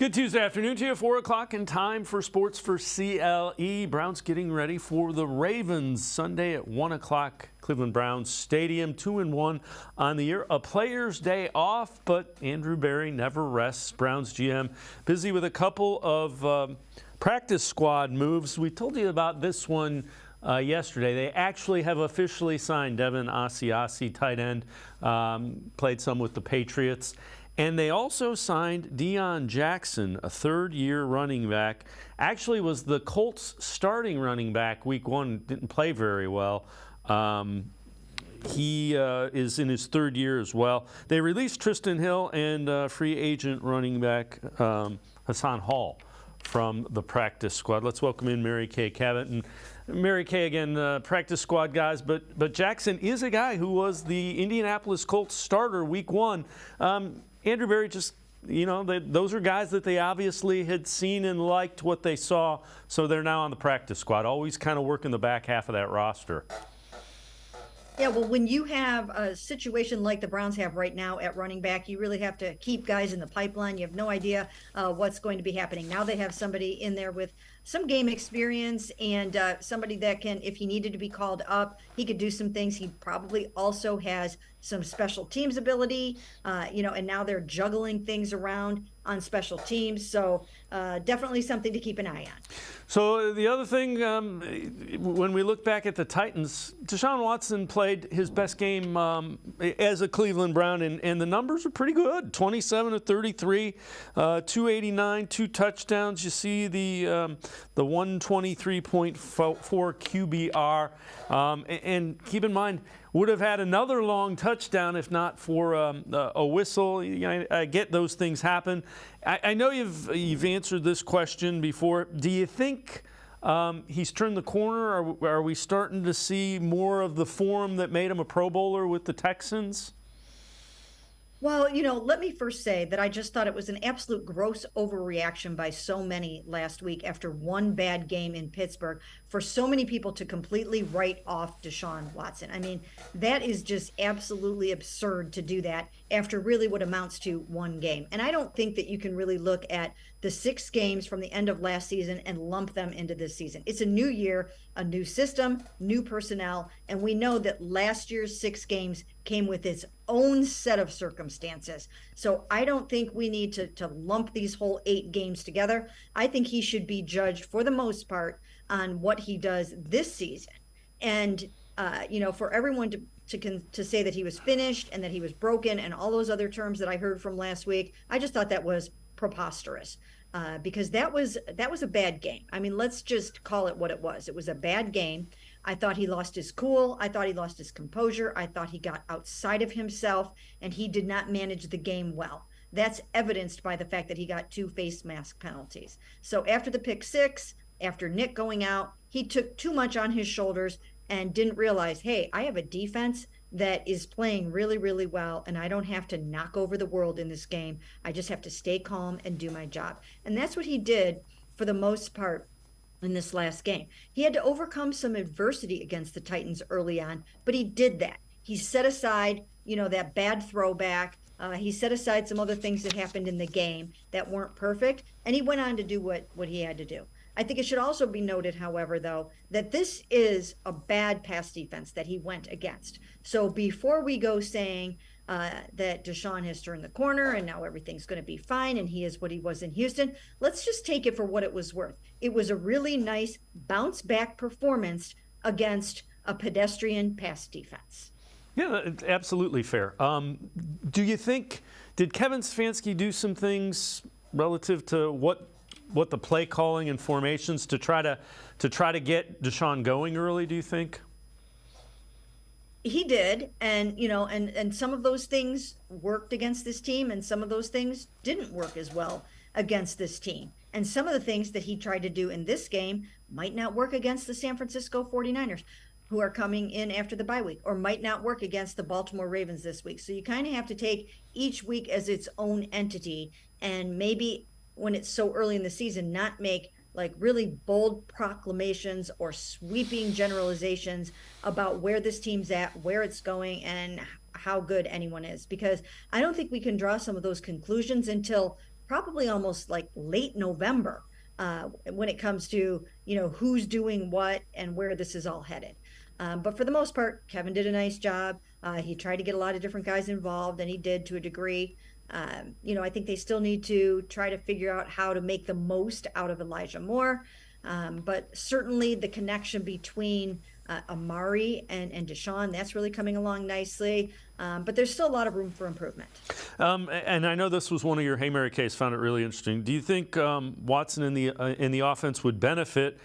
Good Tuesday afternoon to you, 4 o'clock, and time for Sports for CLE. Browns getting ready for the Ravens Sunday at 1 o'clock, Cleveland Browns Stadium, 2-1 on the year. A player's day off, but Andrew Berry never rests. Browns GM busy with a couple of practice squad moves. We told you about this one yesterday. They actually have officially signed Devin Asiasi, tight end, played some with the Patriots. And they also signed Deion Jackson, a third-year running back. Actually was the Colts' starting running back week one, didn't play very well. He is in his third year as well. They released Tristan Hill and free agent running back Hassan Hall from the practice squad. Let's welcome in Mary Kay Cabot. And Mary Kay, again, practice squad guys, but Jackson is a guy who was the Indianapolis Colts starter week one. Andrew Berry just, those are guys that they obviously had seen and liked what they saw, so they're now on the practice squad, always kind of working the back half of that roster. Yeah, well, when you have a situation like the Browns have right now at running back, you really have to keep guys in the pipeline. You have no idea what's going to be happening. Now they have somebody in there with some game experience and somebody that can, if he needed to be called up, he could do some things. He probably also has some special teams ability, and now they're juggling things around on special teams. So definitely something to keep an eye on. So the other thing, when we look back at the Titans, Deshaun Watson played his best game as a Cleveland Brown, and the numbers are pretty good. 27 of 33, 289, 2 touchdowns. You see the 123.4 QBR. And keep in mind, would have had another long touchdown if not for a whistle. I get those things happen. I know you've answered this question before. Do you think he's turned the corner? Are we starting to see more of the form that made him a Pro Bowler with the Texans? Well, let me first say that I just thought it was an absolute gross overreaction by so many last week after one bad game in Pittsburgh for so many people to completely write off Deshaun Watson. I mean, that is just absolutely absurd to do that after really what amounts to one game. And I don't think that you can really look at the 6 games from the end of last season and lump them into this season. It's a new year, a new system, new personnel, and we know that last year's 6 games came with its own set of circumstances. So I don't think we need to lump these whole 8 games together. I think he should be judged for the most part on what he does this season. And, for everyone to say that he was finished and that he was broken and all those other terms that I heard from last week, I just thought that was preposterous. Because that was a bad game. I mean, let's just call it what it was. It was a bad game. I thought he lost his cool. I thought he lost his composure. I thought he got outside of himself, and he did not manage the game well. That's evidenced by the fact that he got 2 face mask penalties. So after the pick 6, after Nick going out, he took too much on his shoulders and didn't realize, hey, I have a defense that is playing really, really well, and I don't have to knock over the world in this game. I just have to stay calm and do my job. And that's what he did for the most part in this last game. He had to overcome some adversity against the Titans early on, but he did that. He set aside, that bad throwback. He set aside some other things that happened in the game that weren't perfect, and he went on to do what he had to do. I think it should also be noted, however, though, that this is a bad pass defense that he went against. So before we go saying that Deshaun has turned the corner and now everything's going to be fine and he is what he was in Houston, let's just take it for what it was worth. It was a really nice bounce back performance against a pedestrian pass defense. Yeah, it's absolutely fair. Do you think, did Kevin Stefanski do some things relative to what the play calling and formations to try to get Deshaun going early, do you think? He did, and and some of those things worked against this team, and some of those things didn't work as well against this team. And some of the things that he tried to do in this game might not work against the San Francisco 49ers, who are coming in after the bye week, or might not work against the Baltimore Ravens this week. So you kind of have to take each week as its own entity, and maybe when it's so early in the season, not make like really bold proclamations or sweeping generalizations about where this team's at, where it's going, and how good anyone is. Because I don't think we can draw some of those conclusions until probably almost like late November when it comes to, who's doing what and where this is all headed. But for the most part, Kevin did a nice job. He tried to get a lot of different guys involved, and he did to a degree. I think they still need to try to figure out how to make the most out of Elijah Moore. But certainly the connection between Amari and Deshaun, that's really coming along nicely. But there's still a lot of room for improvement. And I know this was one of your Hey Mary Kays, found it really interesting. Do you think Watson in the offense would benefit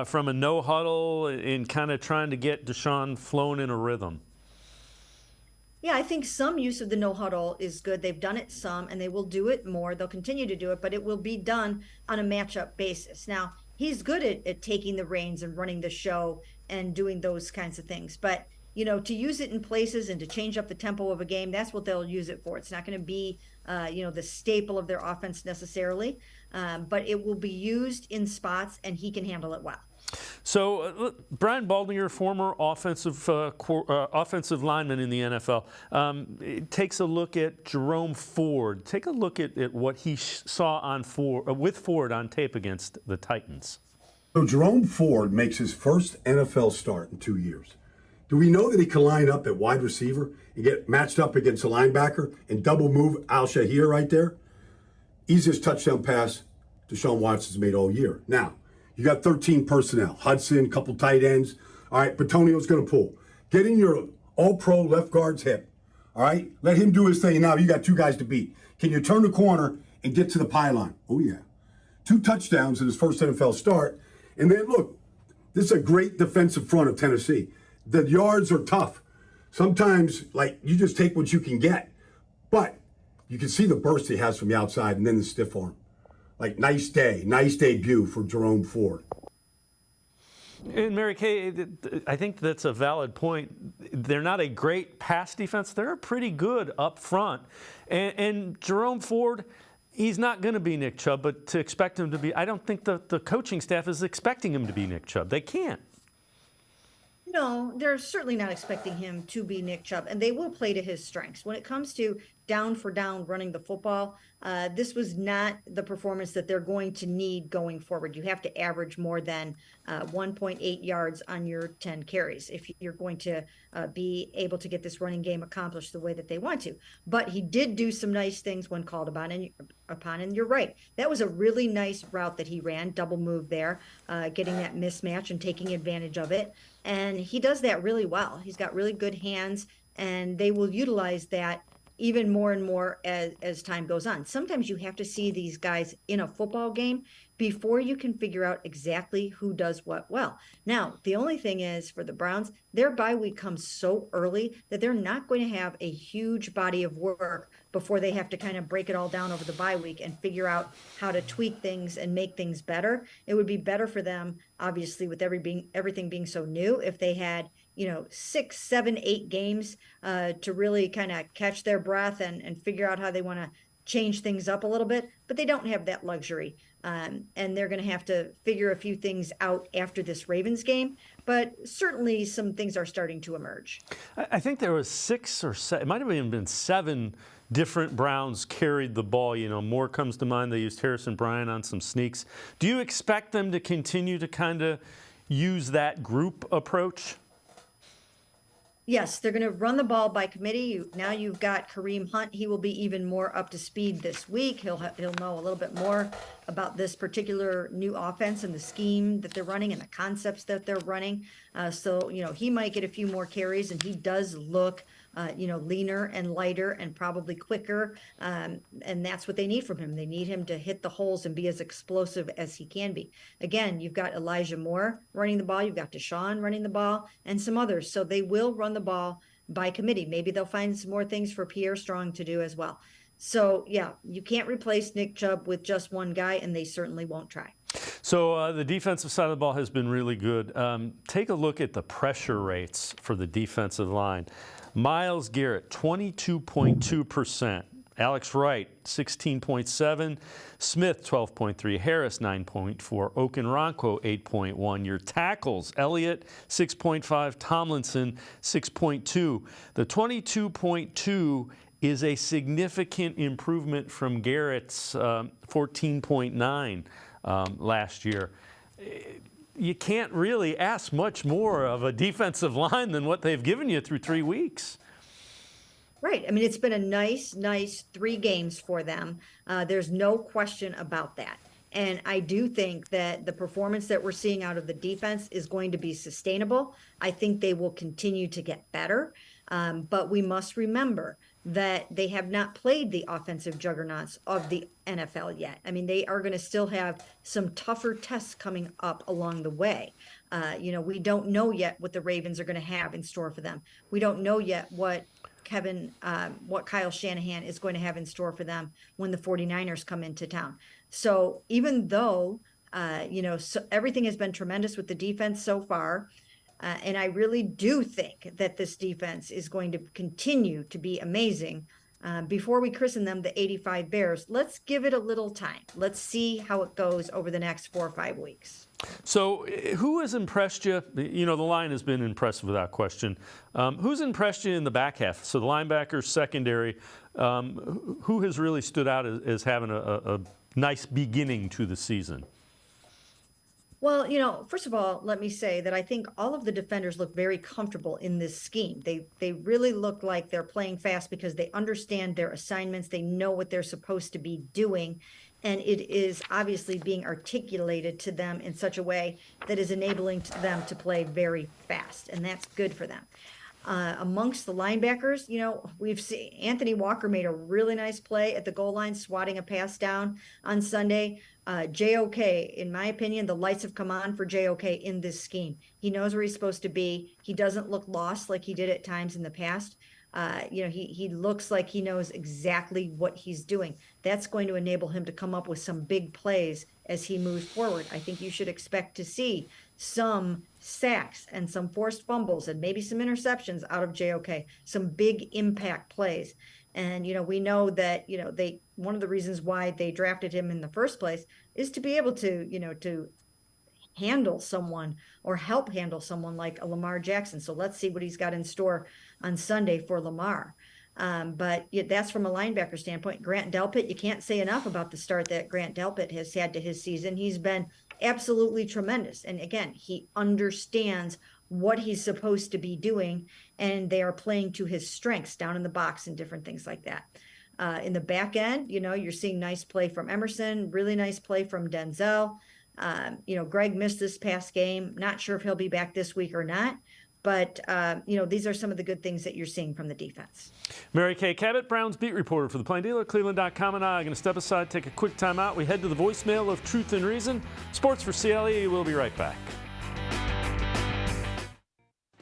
from a no huddle in kind of trying to get Deshaun flowing in a rhythm? Yeah, I think some use of the no huddle is good. They've done it some, and they will do it more. They'll continue to do it, but it will be done on a matchup basis. Now, he's good at taking the reins and running the show and doing those kinds of things. But, to use it in places and to change up the tempo of a game, that's what they'll use it for. It's not going to be, the staple of their offense necessarily, but it will be used in spots, and he can handle it well. So, Brian Baldinger, former offensive lineman in the NFL, takes a look at Jerome Ford. Take a look at what he saw with Ford on tape against the Titans. So Jerome Ford makes his first NFL start in 2 years. Do we know that he can line up at wide receiver and get matched up against a linebacker and double move Al Shahir right there? Easiest touchdown pass Deshaun Watson's made all year. Now, you got 13 personnel. Hudson, couple tight ends. All right, Batonio's going to pull. Get in your all-pro left guard's hip. All right, let him do his thing. Now you got two guys to beat. Can you turn the corner and get to the pylon? Oh, yeah. 2 touchdowns in his first NFL start. And then, look, this is a great defensive front of Tennessee. The yards are tough. Sometimes, you just take what you can get. But you can see the burst he has from the outside and then the stiff arm. Nice debut for Jerome Ford. And Mary Kay, I think that's a valid point. They're not a great pass defense. They're pretty good up front. And Jerome Ford, he's not going to be Nick Chubb, but to expect him to be, I don't think the coaching staff is expecting him to be Nick Chubb. They can't. No, they're certainly not expecting him to be Nick Chubb, and they will play to his strengths. When it comes to down for down running the football, this was not the performance that they're going to need going forward. You have to average more than 1.8 yards on your 10 carries if you're going to be able to get this running game accomplished the way that they want to. But he did do some nice things when called upon, and you're right. That was a really nice route that he ran, double move there, getting that mismatch and taking advantage of it. And he does that really well. He's got really good hands, and they will utilize that even more and more as time goes on. Sometimes you have to see these guys in a football game before you can figure out exactly who does what well. Now, the only thing is for the Browns, their bye week comes so early that they're not going to have a huge body of work before they have to kind of break it all down over the bye week and figure out how to tweak things and make things better. It would be better for them, obviously, with everything being so new, if they had 6, 7, 8 games to really kind of catch their breath and figure out how they want to change things up a little bit, but they don't have that luxury. And they're going to have to figure a few things out after this Ravens game, but certainly some things are starting to emerge. I think there was 6 or 7, it might have even been 7 different Browns carried the ball. Moore comes to mind. They used Harrison Bryant on some sneaks. Do you expect them to continue to kind of use that group approach? Yes, they're going to run the ball by committee. Now you've got Kareem Hunt. He will be even more up to speed this week. He'll know a little bit more about this particular new offense and the scheme that they're running and the concepts that they're running. So he might get a few more carries, and he does look leaner and lighter and probably quicker. And that's what they need from him. They need him to hit the holes and be as explosive as he can be. Again, you've got Elijah Moore running the ball. You've got Deshaun running the ball and some others. So they will run the ball by committee. Maybe they'll find some more things for Pierre Strong to do as well. So, yeah, you can't replace Nick Chubb with just one guy, and they certainly won't try. So the defensive side of the ball has been really good. Take a look at the pressure rates for the defensive line. Myles Garrett, 22.2%. Alex Wright, 16.7. Smith, 12.3. Harris, 9.4. Okunranko, 8.1. Your tackles, Elliott, 6.5. Tomlinson, 6.2. The 22.2 is a significant improvement from Garrett's 14.9 last year. You can't really ask much more of a defensive line than what they've given you through 3 weeks. Right. I mean, it's been a nice 3 games for them. There's no question about that. And I do think that the performance that we're seeing out of the defense is going to be sustainable. I think they will continue to get better. But we must remember that they have not played the offensive juggernauts of the NFL yet. I mean, they are going to still have some tougher tests coming up along the way. We don't know yet what the Ravens are going to have in store for them. We don't know yet what Kyle Shanahan is going to have in store for them when the 49ers come into town. So even though, everything has been tremendous with the defense so far, and I really do think that this defense is going to continue to be amazing. Before we christen them the 85 Bears, let's give it a little time. Let's see how it goes over the next 4 or 5 weeks. So who has impressed you? The line has been impressive without question. Who's impressed you in the back half? So the linebackers, secondary, who has really stood out as having a nice beginning to the season? Well, first of all, let me say that I think all of the defenders look very comfortable in this scheme. They really look like they're playing fast because they understand their assignments. They know what they're supposed to be doing. And it is obviously being articulated to them in such a way that is enabling them to play very fast. And that's good for them. Amongst the linebackers, we've seen Anthony Walker made a really nice play at the goal line, swatting a pass down on Sunday. JOK, in my opinion, the lights have come on for JOK in this scheme. He knows where he's supposed to be. He doesn't look lost like he did at times in the past. He looks like he knows exactly what he's doing. That's going to enable him to come up with some big plays as he moves forward. I think you should expect to see some sacks and some forced fumbles and maybe some interceptions out of JOK, some big impact plays. And, we know that, one of the reasons why they drafted him in the first place is to be able to, to handle someone or help handle someone like a Lamar Jackson. So let's see what he's got in store on Sunday for Lamar. But that's from a linebacker standpoint. Grant Delpit, you can't say enough about the start that Grant Delpit has had to his season. He's been absolutely tremendous. And again, he understands what he's supposed to be doing, and they are playing to his strengths down in the box and different things like that. In the back end, you're seeing nice play from Emerson, really nice play from Denzel. Greg missed this past game. Not sure if he'll be back this week or not. But, these are some of the good things that you're seeing from the defense. Mary Kay Cabot, Browns beat reporter for the Plain Dealer, cleveland.com, and I are going to step aside, take a quick time out. We head to the voicemail of Truth and Reason. Sports for CLE. We'll be right back.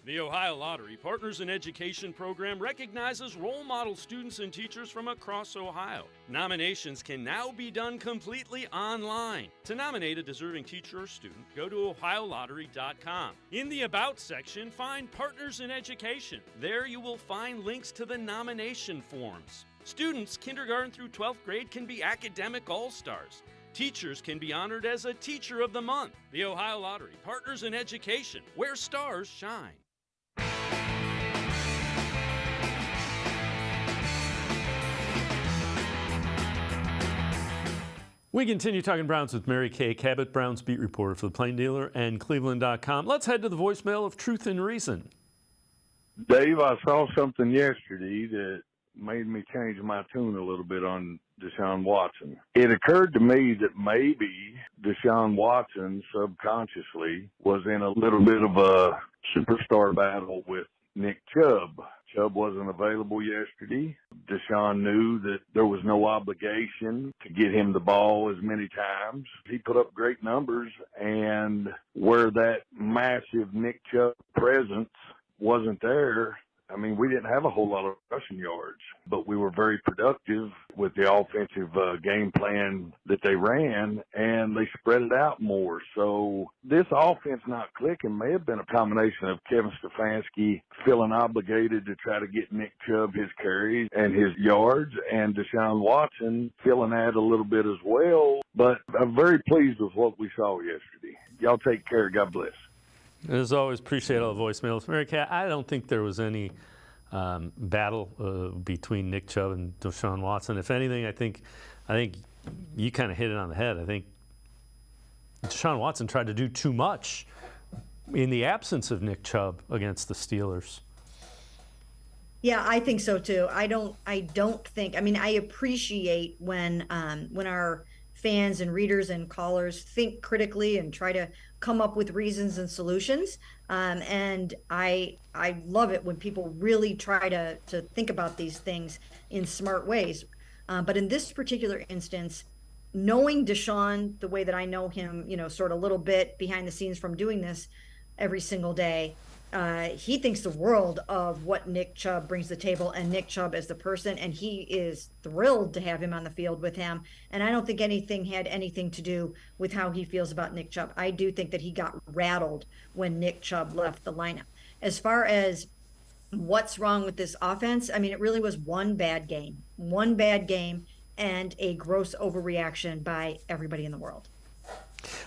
The Ohio Lottery Partners in Education program recognizes role model students and teachers from across Ohio. Nominations can now be done completely online. To nominate a deserving teacher or student, go to ohiolottery.com. In the About section, find Partners in Education. There you will find links to the nomination forms. Students kindergarten through 12th grade can be academic all-stars. Teachers can be honored as a Teacher of the Month. The Ohio Lottery Partners in Education, where stars shine. We continue talking Browns with Mary Kay Cabot, Browns beat reporter for the Plain Dealer and cleveland.com. Let's head to the voicemail of Truth and Reason. Dave, I saw something yesterday that made me change my tune a little bit on Deshaun Watson. It occurred to me that maybe Deshaun Watson subconsciously was in a little bit of a superstar battle with Nick Chubb. Chubb wasn't available yesterday. Deshaun knew that there was no obligation to get him the ball as many times. He put up great numbers, and where that massive Nick Chubb presence wasn't there, I mean, we didn't have a whole lot of rushing yards, but we were very productive with the offensive game plan that they ran, and they spread it out more. So this offense not clicking may have been a combination of Kevin Stefanski feeling obligated to try to get Nick Chubb his carries and his yards, and Deshaun Watson feeling that a little bit as well. But I'm very pleased with what we saw yesterday. Y'all take care. God bless. As always, appreciate all the voicemails. Mary Kay, I don't think there was any battle between Nick Chubb and Deshaun Watson. If anything, I think you kind of hit it on the head. I think Deshaun Watson tried to do too much in the absence of Nick Chubb against the Steelers. Yeah, I think so too. I don't think, I mean, I appreciate when our fans and readers and callers think critically and try to come up with reasons and solutions. And I love it when people really try to think about these things in smart ways. But in this particular instance, knowing Deshaun the way that I know him, sort of a little bit behind the scenes from doing this every single day, he thinks the world of what Nick Chubb brings to the table and Nick Chubb as the person, and he is thrilled to have him on the field with him. And I don't think anything had anything to do with how he feels about Nick Chubb. I do think that he got rattled when Nick Chubb left the lineup. As far as what's wrong with this offense, I mean, it really was one bad game and a gross overreaction by everybody in the world.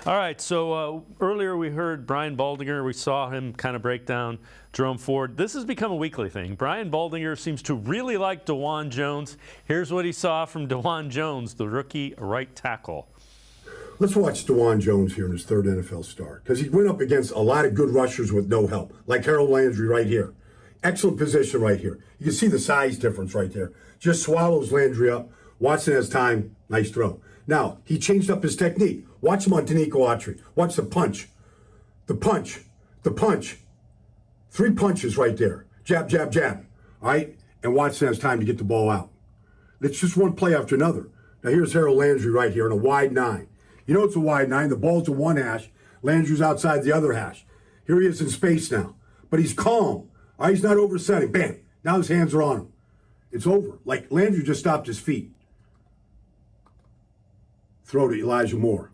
All right, so earlier we heard Brian Baldinger. We saw him kind of break down Jerome Ford. This has become a weekly thing. Brian Baldinger seems to really like DeJuan Jones. Here's what he saw from DeJuan Jones, the rookie right tackle. Let's watch DeJuan Jones here in his third NFL start, because he went up against a lot of good rushers with no help, like Harold Landry right here. Excellent position right here. You can see the size difference right there. Just swallows Landry up. Watson has time. Nice throw. Now, he changed up his technique. Watch him on Danico Autry. Watch the punch. The punch. The punch. 3 punches right there. Jab, jab, jab. All right? And Watson has time to get the ball out. It's just one play after another. Now, here's Harold Landry right here in a wide 9. You know it's a wide 9. The ball's in one hash. Landry's outside the other hash. Here he is in space now. But he's calm. All right? He's not oversetting. Bam. Now his hands are on him. It's over. Like Landry just stopped his feet. Throw to Elijah Moore.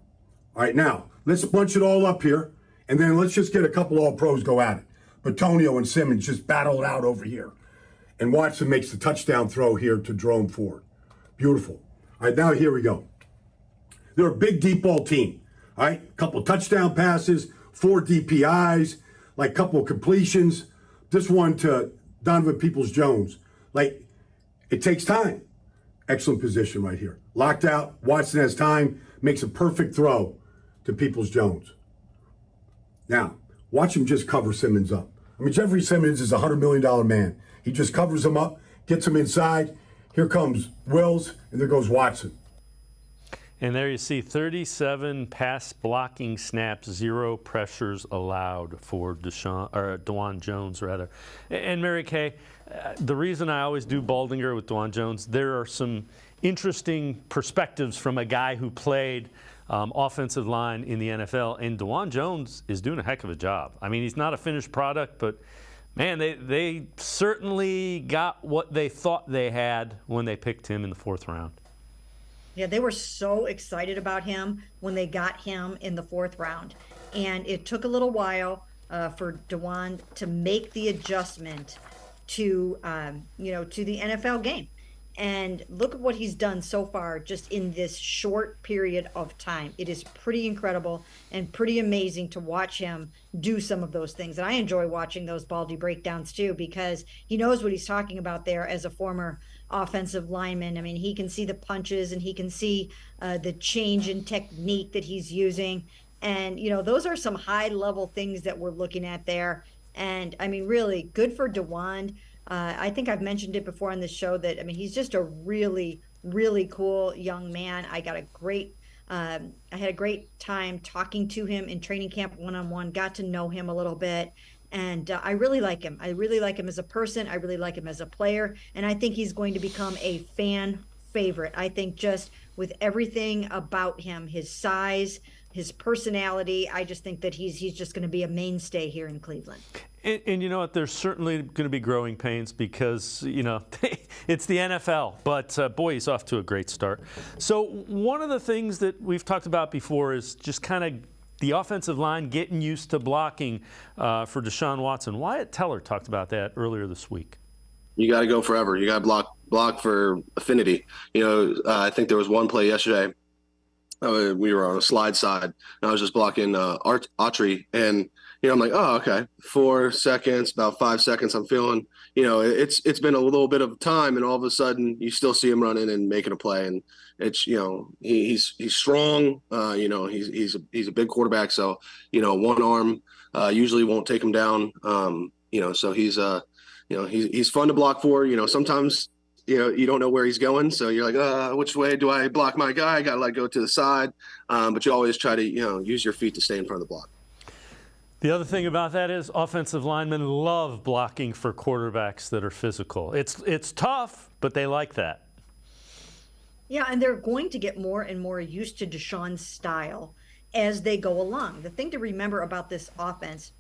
All right, now, let's bunch it all up here, and then let's just get a couple all-pros go at it. Batonio and Simmons just battle it out over here. And Watson makes the touchdown throw here to Jerome Ford. Beautiful. All right, now here we go. They're a big deep ball team. All right, a couple touchdown passes, 4 DPIs, like a couple completions. This one to Donovan Peoples-Jones. Like, it takes time. Excellent position right here. Locked out. Watson has time. Makes a perfect throw to Peoples-Jones. Now, watch him just cover Simmons up. I mean, Jeffrey Simmons is a $100 million man. He just covers him up, gets him inside. Here comes Wills, and there goes Watson. And there you see 37 pass blocking snaps, 0 pressures allowed for DeJuan Jones, rather. And Mary Kay, the reason I always do Baldinger with DeJuan Jones, there are some interesting perspectives from a guy who played offensive line in the NFL, and DeJuan Jones is doing a heck of a job. I mean, he's not a finished product, but man, they certainly got what they thought they had when they picked him in the 4th round. Yeah, they were so excited about him when they got him in the 4th round. And it took a little while for DeJuan to make the adjustment to the NFL game. And look at what he's done so far just in this short period of time. It is pretty incredible and pretty amazing to watch him do some of those things. And I enjoy watching those Baldy breakdowns too, because he knows what he's talking about there as a former offensive lineman. I mean, he can see the punches and he can see the change in technique that he's using. And, those are some high level things that we're looking at there. And I mean, really good for DeJuan. I think I've mentioned it before on this show that, I mean, he's just a really, really cool young man. I had a great time talking to him in training camp one-on-one, got to know him a little bit. And I really like him. I really like him as a person. I really like him as a player. And I think he's going to become a fan favorite. I think just with everything about him, his size, his personality, I just think that he's just going to be a mainstay here in Cleveland. And you know what? There's certainly going to be growing pains because, it's the NFL. But, boy, he's off to a great start. So one of the things that we've talked about before is just kind of the offensive line getting used to blocking for Deshaun Watson. Wyatt Teller talked about that earlier this week. You got to go forever. You got to block for affinity. I think there was one play yesterday. We were on a slide side, and I was just blocking Autry, and I'm like, oh, okay, 4 seconds, about 5 seconds. I'm feeling, it's been a little bit of time, and all of a sudden you still see him running and making a play, and it's, he's strong. He's a big quarterback, so one arm usually won't take him down. So he's fun to block for. Sometimes you don't know where he's going, so you're like, which way do I block my guy? I got to go to the side, but you always try to use your feet to stay in front of the block. The other thing about that is offensive linemen love blocking for quarterbacks that are physical. It's tough, but they like that. Yeah, and they're going to get more and more used to Deshaun's style as they go along. The thing to remember about this offense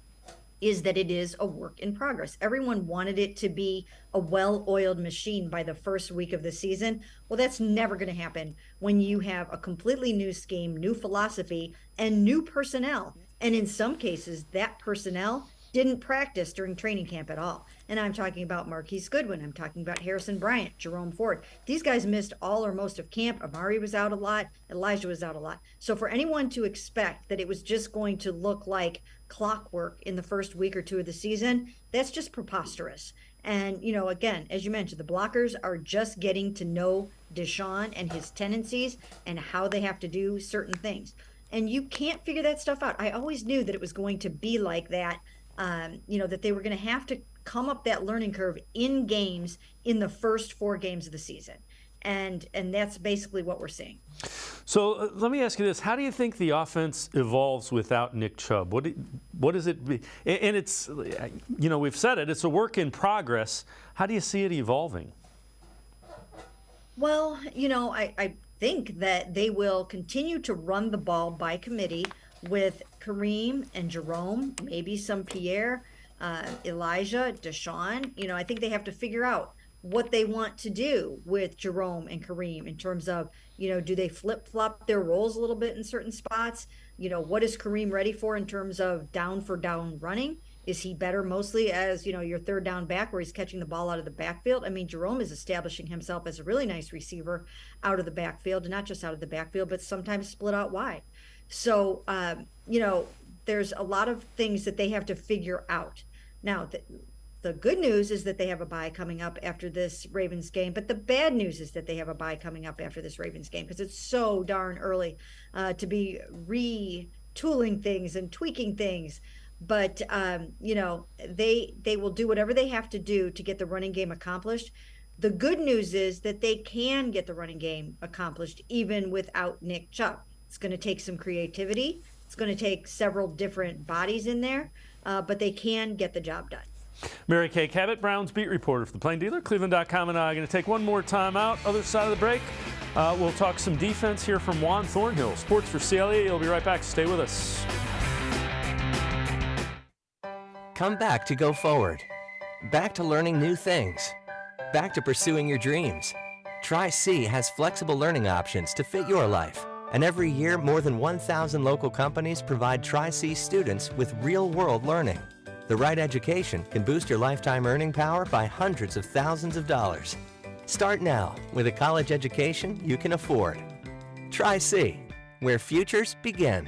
is that it is a work in progress. Everyone wanted it to be a well-oiled machine by the first week of the season. Well, that's never going to happen when you have a completely new scheme, new philosophy, and new personnel. And in some cases, that personnel didn't practice during training camp at all. And I'm talking about Marquise Goodwin. I'm talking about Harrison Bryant, Jerome Ford. These guys missed all or most of camp. Amari was out a lot. Elijah was out a lot. So for anyone to expect that it was just going to look like clockwork in the first week or two of the season, that's just preposterous. And, again, as you mentioned, the blockers are just getting to know Deshaun and his tendencies and how they have to do certain things. And you can't figure that stuff out. I always knew that it was going to be like that, that they were going to have to come up that learning curve in games in the first 4 games of the season. And that's basically what we're seeing. So let me ask you this. How do you think the offense evolves without Nick Chubb? What does it be? And it's, we've said it, it's a work in progress. How do you see it evolving? Well, I think that they will continue to run the ball by committee with Kareem and Jerome, maybe some Pierre, Elijah, Deshaun. I think they have to figure out what they want to do with Jerome and Kareem in terms of, do they flip-flop their roles a little bit in certain spots? What is Kareem ready for in terms of down for down running? Is he better mostly as, your third down back where he's catching the ball out of the backfield? I mean, Jerome is establishing himself as a really nice receiver out of the backfield, and not just out of the backfield, but sometimes split out wide. So, there's a lot of things that they have to figure out. Now, the good news is that they have a bye coming up after this Ravens game, but the bad news is that they have a bye coming up after this Ravens game because it's so darn early to be retooling things and tweaking things. But, they will do whatever they have to do to get the running game accomplished. The good news is that they can get the running game accomplished even without Nick Chubb. It's going to take some creativity. It's going to take several different bodies in there, but they can get the job done. Mary Kay Cabot, Browns beat reporter for the Plain Dealer, cleveland.com, and I are going to take one more time out. Other side of the break, we'll talk some defense here from Juan Thornhill. Sports for CLE. You'll be right back. Stay with us. Come back to go forward. Back to learning new things. Back to pursuing your dreams. Tri-C has flexible learning options to fit your life. And every year, more than 1,000 local companies provide Tri-C students with real-world learning. The right education can boost your lifetime earning power by hundreds of thousands of dollars. Start now with a college education you can afford. Tri-C, where futures begin.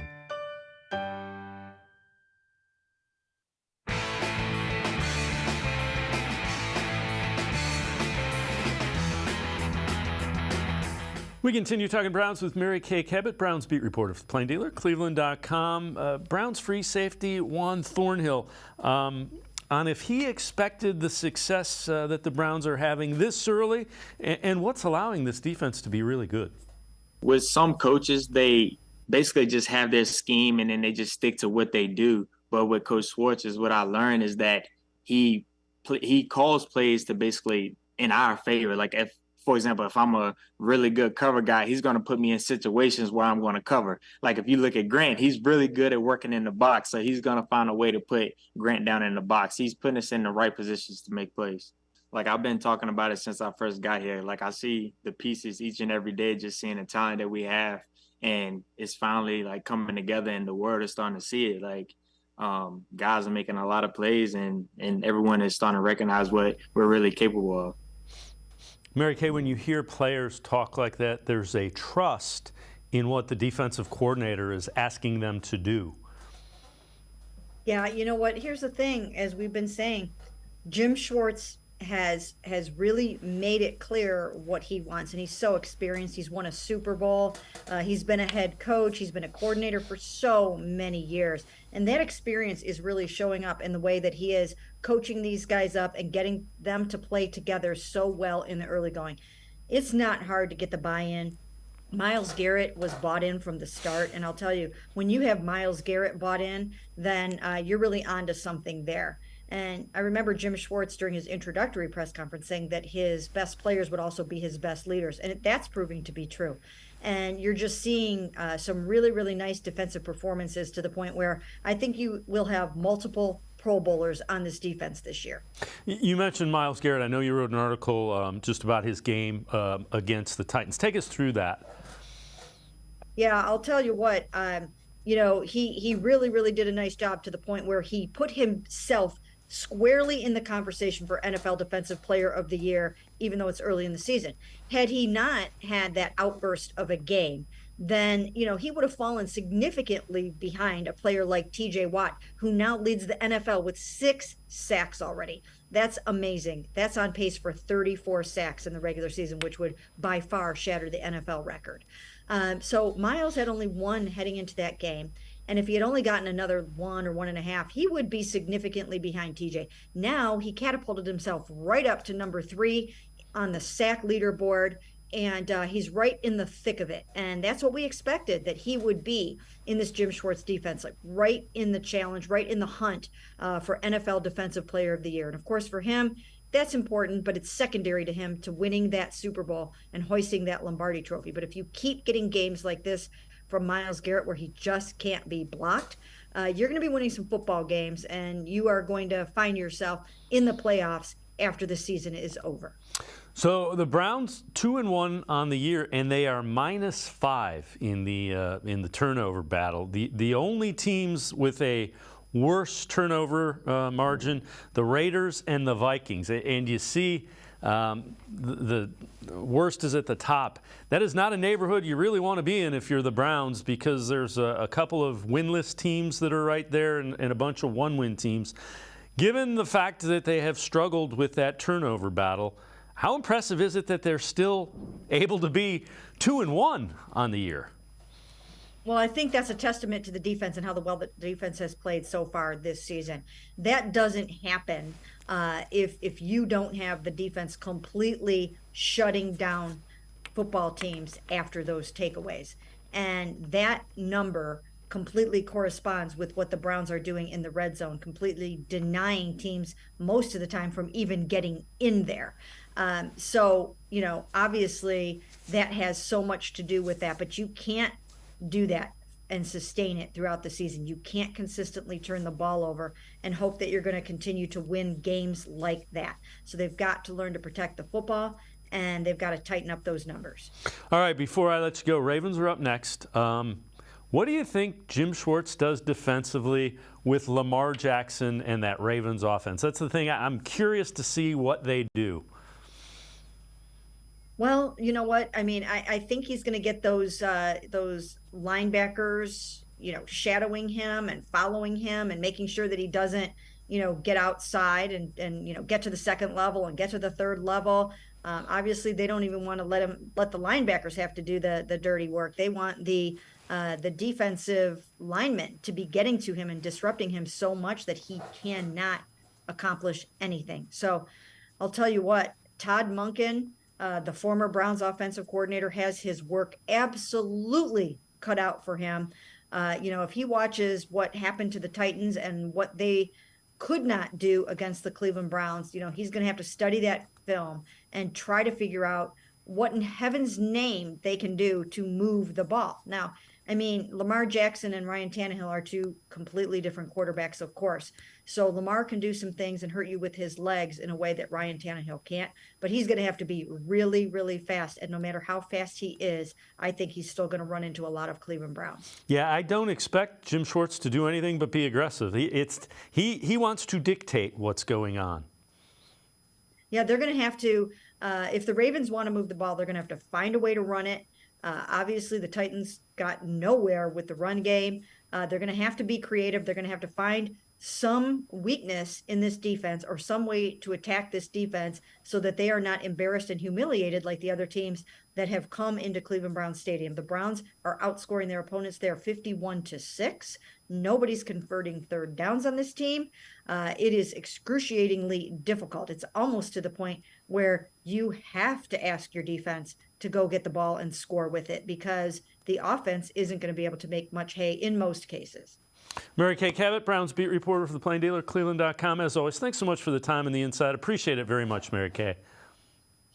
We continue talking Browns with Mary Kay Cabot, Browns beat reporter for the Plain Dealer, cleveland.com. Browns free safety Juan Thornhill. On if he expected the success that the Browns are having this early, and what's allowing this defense to be really good. With some coaches, they basically just have their scheme and then they just stick to what they do. But with Coach Schwartz, is what I learned is that he calls plays to basically in our favor. Like for example, if I'm a really good cover guy, he's going to put me in situations where I'm going to cover. Like if you look at Grant, he's really good at working in the box. So he's going to find a way to put Grant down in the box. He's putting us in the right positions to make plays. Like I've been talking about it since I first got here. Like I see the pieces each and every day, just seeing the talent that we have. And it's finally like coming together and the world is starting to see it. Like guys are making a lot of plays and everyone is starting to recognize what we're really capable of. Mary Kay, when you hear players talk like that, there's a trust in what the defensive coordinator is asking them to do. Yeah, you know what? Here's the thing, as we've been saying, Jim Schwartz has really made it clear what he wants, and he's so experienced. He's won a Super Bowl. He's been a head coach. He's been a coordinator for so many years, and that experience is really showing up in the way that he is coaching these guys up and getting them to play together so well in the early going. It's not hard to get the buy-in. Myles Garrett was bought in from the start, and I'll tell you, when you have Myles Garrett bought in, then you're really onto something there. And I remember Jim Schwartz during his introductory press conference saying that his best players would also be his best leaders, and that's proving to be true. And you're just seeing some really, really nice defensive performances to the point where I think you will have multiple Pro Bowlers on this defense this year. You mentioned Myles Garrett. I know you wrote an article just about his game against the Titans. Take us through that. Yeah, I'll tell you what, he really, really did a nice job to the point where he put himself squarely in the conversation for NFL Defensive Player of the Year, even though it's early in the season. Had he not had that outburst of a game, then, he would have fallen significantly behind a player like TJ Watt, who now leads the NFL with 6 sacks already. That's amazing. That's on pace for 34 sacks in the regular season, which would by far shatter the NFL record. So Myles had only 1 heading into that game. And if he had only gotten another 1 or 1.5, he would be significantly behind TJ. Now he catapulted himself right up to number 3 on the sack leaderboard. And he's right in the thick of it. And that's what we expected, that he would be in this Jim Schwartz defense, like right in the challenge, right in the hunt for NFL Defensive Player of the Year. And of course, for him, that's important, but it's secondary to him to winning that Super Bowl and hoisting that Lombardi trophy. But if you keep getting games like this from Myles Garrett where he just can't be blocked, you're going to be winning some football games, and you are going to find yourself in the playoffs after the season is over. So the Browns 2-1 on the year, and they are -5 in the turnover battle. The only teams with a worse turnover margin, the Raiders and the Vikings. And you see the worst is at the top. That is not a neighborhood you really want to be in if you're the Browns, because there's a couple of winless teams that are right there and a bunch of one-win teams. Given the fact that they have struggled with that turnover battle, how impressive is it that they're still able to be 2-1 on the year? Well, I think that's a testament to the defense and how well the defense has played so far this season. That doesn't happen if you don't have the defense completely shutting down football teams after those takeaways. And that number completely corresponds with what the Browns are doing in the red zone, completely denying teams most of the time from even getting in there. So, obviously that has so much to do with that, but you can't do that and sustain it throughout the season. You can't consistently turn the ball over and hope that you're going to continue to win games like that. So they've got to learn to protect the football, and they've got to tighten up those numbers. All right, before I let you go, Ravens are up next. What do you think Jim Schwartz does defensively with Lamar Jackson and that Ravens offense? That's the thing. I'm curious to see what they do. Well, you know what? I mean, I think he's going to get those linebackers, shadowing him and following him and making sure that he doesn't, get outside and get to the second level and get to the third level. Obviously, they don't even want to let the linebackers have to do the dirty work. They want the defensive linemen to be getting to him and disrupting him so much that he cannot accomplish anything. So I'll tell you what, Todd Monken, the former Browns offensive coordinator, has his work absolutely cut out for him. If he watches what happened to the Titans and what they could not do against the Cleveland Browns, he's going to have to study that film and try to figure out what in heaven's name they can do to move the ball. Now, I mean, Lamar Jackson and Ryan Tannehill are 2 completely different quarterbacks, of course. So Lamar can do some things and hurt you with his legs in a way that Ryan Tannehill can't. But he's going to have to be really, really fast. And no matter how fast he is, I think he's still going to run into a lot of Cleveland Browns. Yeah, I don't expect Jim Schwartz to do anything but be aggressive. He wants to dictate what's going on. Yeah, they're going to have to, if the Ravens want to move the ball, they're going to have to find a way to run it. Obviously, the Titans got nowhere with the run game. They're going to have to be creative. They're going to have to find some weakness in this defense or some way to attack this defense so that they are not embarrassed and humiliated like the other teams that have come into Cleveland Browns Stadium. The Browns are outscoring their opponents there 51-6. Nobody's converting third downs on this team. It is excruciatingly difficult. It's almost to the point where you have to ask your defense to go get the ball and score with it because the offense isn't going to be able to make much hay in most cases. Mary Kay Cabot, Browns beat reporter for the Plain Dealer, cleveland.com. As always, thanks so much for the time and the insight. Appreciate it very much, Mary Kay.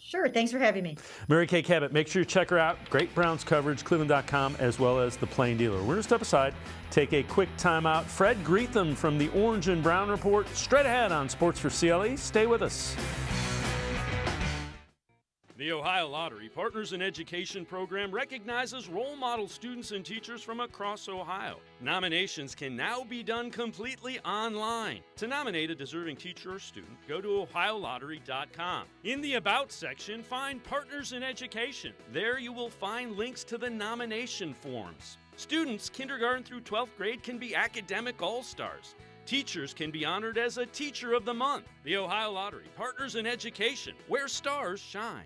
Sure. Thanks for having me. Mary Kay Cabot, make sure you check her out. Great Browns coverage, cleveland.com, as well as the Plain Dealer. We're going to step aside, take a quick timeout. Fred Greetham from the Orange and Brown Report, straight ahead on Sports4CLE. Stay with us. The Ohio Lottery Partners in Education program recognizes role model students and teachers from across Ohio. Nominations can now be done completely online. To nominate a deserving teacher or student, go to ohiolottery.com. In the About section, find Partners in Education. There you will find links to the nomination forms. Students, kindergarten through 12th grade, can be academic all-stars. Teachers can be honored as a Teacher of the Month. The Ohio Lottery Partners in Education, where stars shine.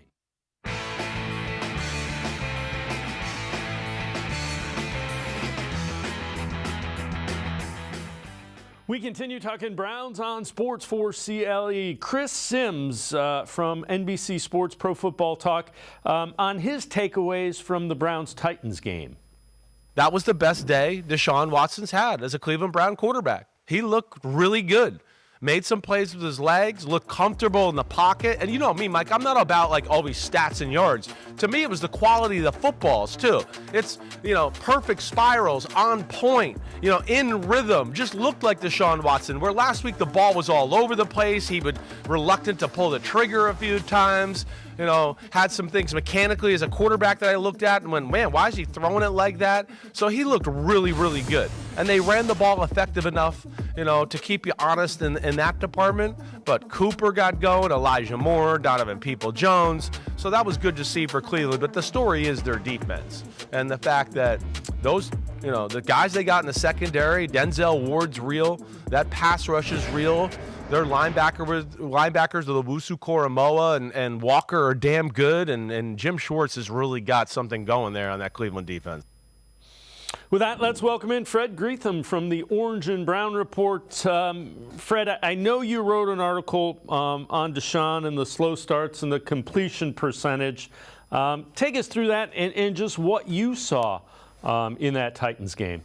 We continue talking Browns on Sports4CLE. Chris Sims from NBC Sports Pro Football Talk on his takeaways from the Browns-Titans game. That was the best day Deshaun Watson's had as a Cleveland Brown quarterback. He looked really good. Made some plays with his legs, looked comfortable in the pocket. And you know me, Mike, I'm not about like always stats and yards. To me, it was the quality of the footballs too. It's, perfect spirals, on point, in rhythm. Just looked like Deshaun Watson, where last week the ball was all over the place. He was reluctant to pull the trigger a few times. Had some things mechanically as a quarterback that I looked at and went, man, why is he throwing it like that? So he looked really, really good. And they ran the ball effective enough, to keep you honest in that department. But Cooper got going, Elijah Moore, Donovan People-Jones. So that was good to see for Cleveland. But the story is their defense and the fact that those, the guys they got in the secondary, Denzel Ward's real, that pass rush is real. Their linebackers, the Owusu Koramoah and Walker are damn good, and Jim Schwartz has really got something going there on that Cleveland defense. With that, let's welcome in Fred Greetham from the Orange and Brown Report. Fred, I know you wrote an article on Deshaun and the slow starts and the completion percentage. Take us through that and just what you saw in that Titans game.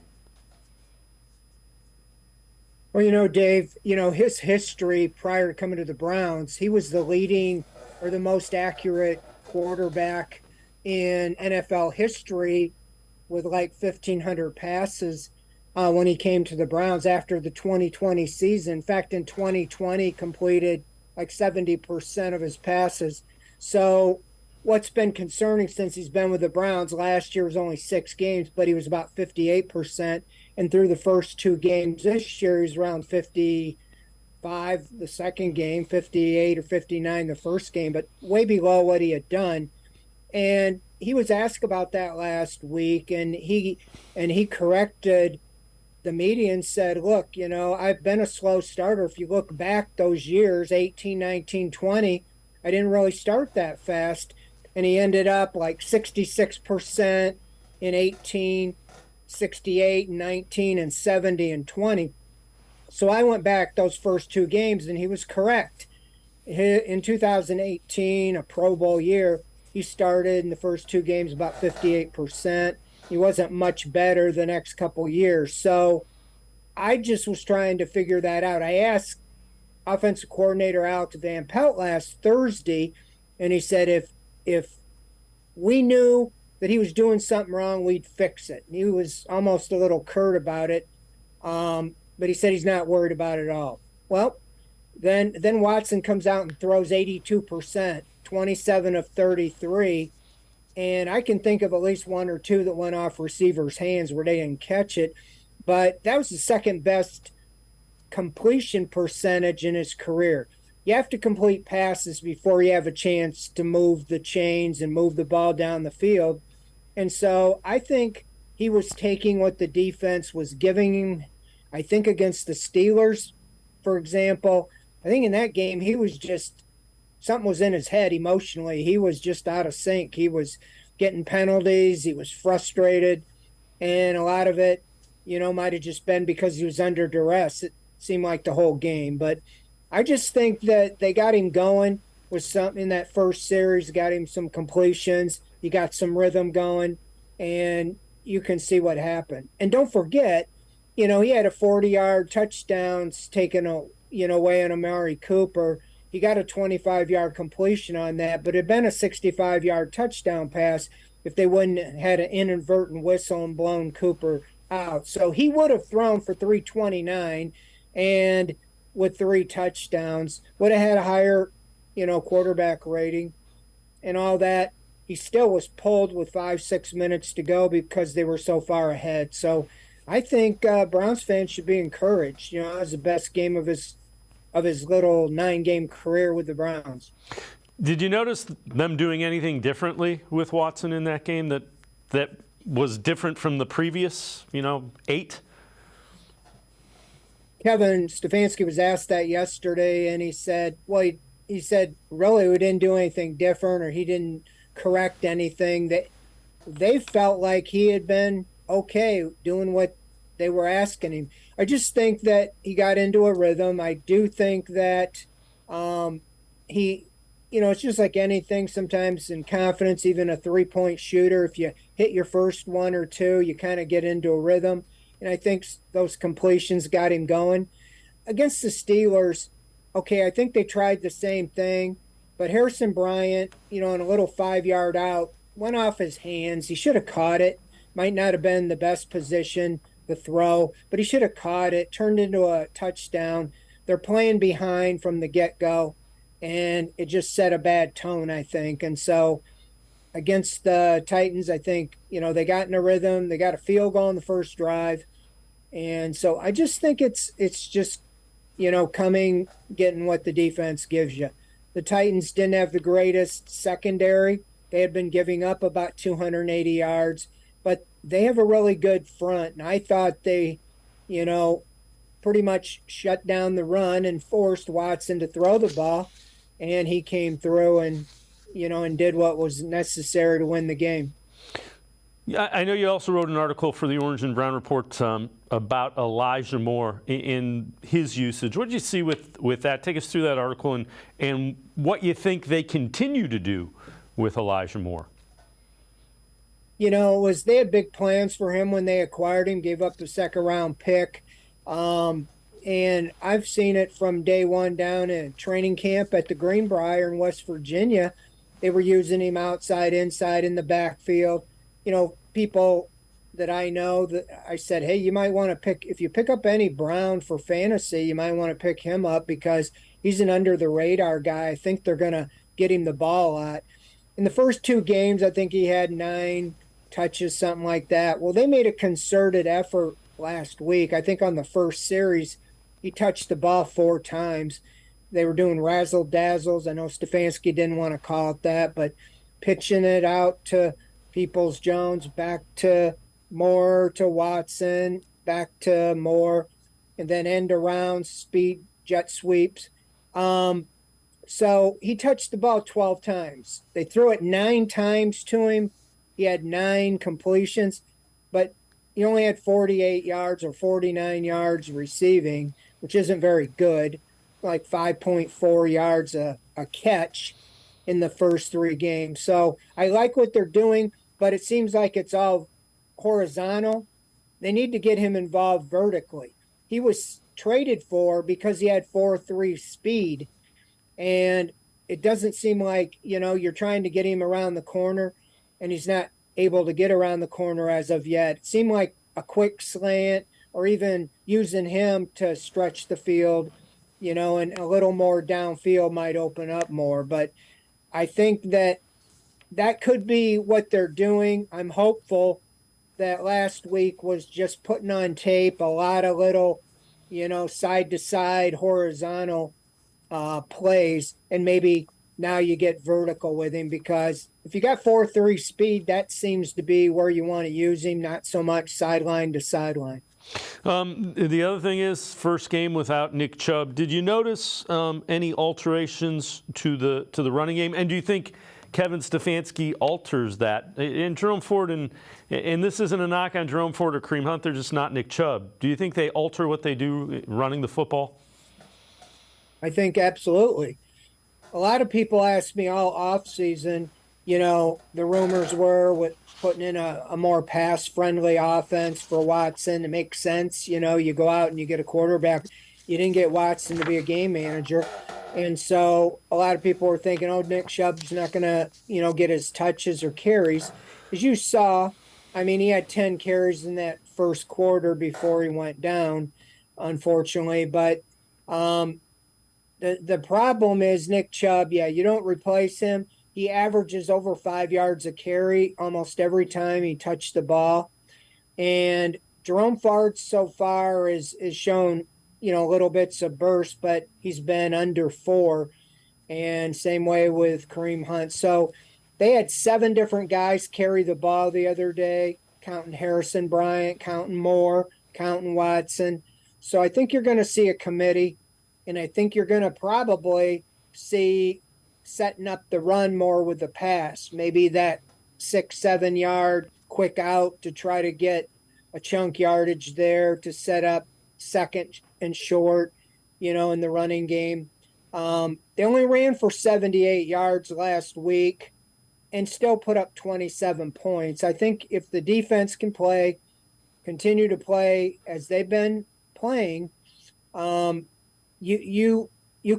Well, Dave, his history prior to coming to the Browns, he was the leading or the most accurate quarterback in NFL history with like 1,500 passes when he came to the Browns after the 2020 season. In fact, in 2020, completed like 70% of his passes. So what's been concerning since he's been with the Browns, last year was only 6 games, but he was about 58%. And through the first 2 games this year, he's around 55 the second game, 58 or 59 the first game, but way below what he had done. And he was asked about that last week, and he corrected the media and said, look, I've been a slow starter. If you look back those years, 18, 19, 20, I didn't really start that fast. And he ended up like 66% in 18, 68 and 19 and 70 and 20. So I went back those first 2 games and he was correct. In 2018, a Pro Bowl year, he started in the first 2 games about 58%. He wasn't much better the next couple years. So I just was trying to figure that out. I asked offensive coordinator Alex Van Pelt last Thursday, and he said if we knew that he was doing something wrong, we'd fix it. He was almost a little curt about it, but he said he's not worried about it at all. Well, then Watson comes out and throws 82%, 27 of 33, and I can think of at least 1 or 2 that went off receivers' hands where they didn't catch it, but that was the second best completion percentage in his career. You have to complete passes before you have a chance to move the chains and move the ball down the field. And so I think he was taking what the defense was giving him I think against the Steelers, for example, I think in that game he was just something was in his head emotionally. He was just out of sync. He was getting penalties. He was frustrated. And a lot of it, might have just been because he was under duress. It seemed like the whole game. But I just think that they got him going with something in that first series, got him some completions. He got some rhythm going, and you can see what happened. And don't forget, he had a 40-yard touchdown taken away on Amari Cooper. He got a 25-yard completion on that, but it had been a 65-yard touchdown pass if they wouldn't have had an inadvertent whistle and blown Cooper out. So he would have thrown for 329 and with 3 touchdowns, would have had a higher, quarterback rating and all that. He still was pulled with 5-6 minutes to go because they were so far ahead. So I think Browns fans should be encouraged. That was the best game of his little 9-game career with the Browns. Did you notice them doing anything differently with Watson in that game that was different from the previous, 8? Kevin Stefanski was asked that yesterday, and he said, he said, really, we didn't do anything different, or he didn't correct anything. That they felt like he had been okay doing what they were asking him. I just think that he got into a rhythm. I do think that he, it's just like anything sometimes in confidence, even a 3-point shooter, if you hit your first 1 or 2, you kind of get into a rhythm. And I think those completions got him going. Against the Steelers, okay, I think they tried the same thing, but Harrison Bryant, on a little 5-yard out, went off his hands. He should have caught it. Might not have been the best position, the throw, but he should have caught it, turned into a touchdown. They're playing behind from the get-go, and it just set a bad tone, I think. And so against the Titans, I think, they got in a rhythm. They got a field goal in the first drive. And so I just think it's just, getting what the defense gives you. The Titans didn't have the greatest secondary. They had been giving up about 280 yards, but they have a really good front. And I thought they, pretty much shut down the run and forced Watson to throw the ball. And he came through and, and did what was necessary to win the game. Yeah, I know you also wrote an article for the Orange and Brown Report about Elijah Moore in his usage. What did you see with that? Take us through that article and what you think they continue to do with Elijah Moore. They had big plans for him when they acquired him, gave up the 2nd-round pick. And I've seen it from day one down in training camp at the Greenbrier in West Virginia. They were using him outside, inside, in the backfield. People that I know that I said, hey, you might want to if you pick up any Brown for fantasy, you might want to pick him up because he's an under-the-radar guy. I think they're going to get him the ball a lot. In the first 2 games, I think he had 9 touches, something like that. Well, they made a concerted effort last week. I think on the first series, he touched the ball 4 times. They were doing razzle-dazzles. I know Stefanski didn't want to call it that, but pitching it out to Peoples-Jones, back to Moore, to Watson, back to Moore, and then end around, speed, jet sweeps. So he touched the ball 12 times. They threw it 9 times to him. He had 9 completions, but he only had 48 yards or 49 yards receiving, which isn't very good, like 5.4 yards a catch in the first 3 games. So I like what they're doing, but it seems like it's all horizontal. They need to get him involved vertically. He was traded for because he had 4.3 speed, and it doesn't seem like, you're trying to get him around the corner, and he's not able to get around the corner as of yet. It seemed like a quick slant or even using him to stretch the field, and a little more downfield might open up more. But I think that could be what they're doing. I'm hopeful that last week was just putting on tape a lot of little, side-to-side horizontal plays, and maybe now you get vertical with him, because if you got 4.3 speed, that seems to be where you want to use him, not so much sideline to sideline. The other thing is first game without Nick Chubb. Did you notice any alterations to the running game? And do you think Kevin Stefanski alters that? And Jerome Ford, and this isn't a knock on Jerome Ford or Kareem Hunt, they're just not Nick Chubb. Do you think they alter what they do running the football? I think absolutely. A lot of people ask me all offseason, the rumors were with putting in a more pass-friendly offense for Watson. It makes sense. You go out and you get a quarterback. You didn't get Watson to be a game manager. And so a lot of people were thinking, Nick Chubb's not going to, get his touches or carries. As you saw, he had 10 carries in that first quarter before he went down, unfortunately. But the problem is Nick Chubb, you don't replace him. He averages over 5 yards a carry almost every time he touched the ball. And Jerome Ford so far is shown, little bits of burst, but he's been under 4. And same way with Kareem Hunt. So they had 7 different guys carry the ball the other day, counting Harrison Bryant, counting Moore, counting Watson. So I think you're going to see a committee, and I think you're going to probably see setting up the run more with the pass. Maybe that 6-7 yard quick out to try to get a chunk yardage there to set up second and short, in the running game. They only ran for 78 yards last week and still put up 27 points. I think if the defense can continue to play as they've been playing, you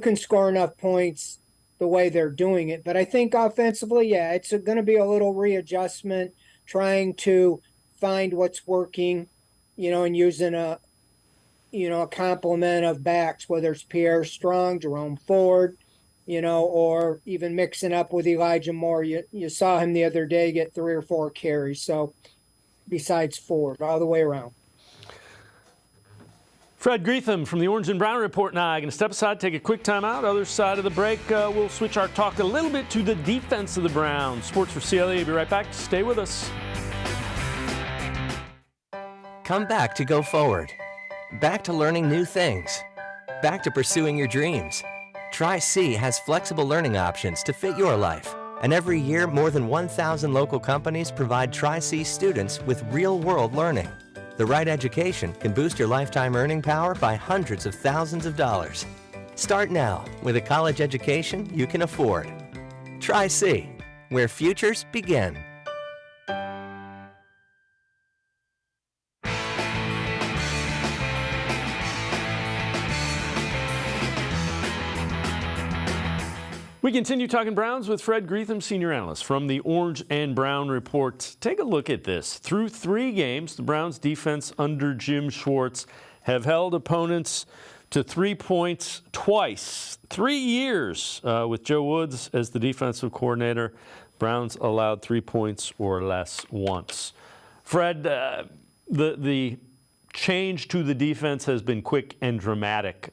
can score enough points the way they're doing it. But I think offensively, it's going to be a little readjustment, trying to find what's working, and using a complement of backs, whether it's Pierre Strong, Jerome Ford, or even mixing up with Elijah Moore. You saw him the other day get 3 or 4 carries. So besides Ford, all the way around. Fred Greetham from the Orange and Brown Report now. I'm going to step aside, take a quick timeout. Other side of the break, we'll switch our talk a little bit to the defense of the Browns. Sports for CLE. We'll be right back. Stay with us. Come back to go forward. Back to learning new things. Back to pursuing your dreams. Tri-C has flexible learning options to fit your life. And every year, more than 1,000 local companies provide Tri-C students with real-world learning. The right education can boost your lifetime earning power by hundreds of thousands of dollars. Start now with a college education you can afford. Tri-C, where futures begin. We continue talking Browns with Fred Greetham, senior analyst from the Orange and Brown Report. Take a look at this. Through 3 games, the Browns defense under Jim Schwartz have held opponents to 3 points twice. 3 years with Joe Woods as the defensive coordinator. Browns allowed 3 points or less once. Fred, the change to the defense has been quick and dramatic.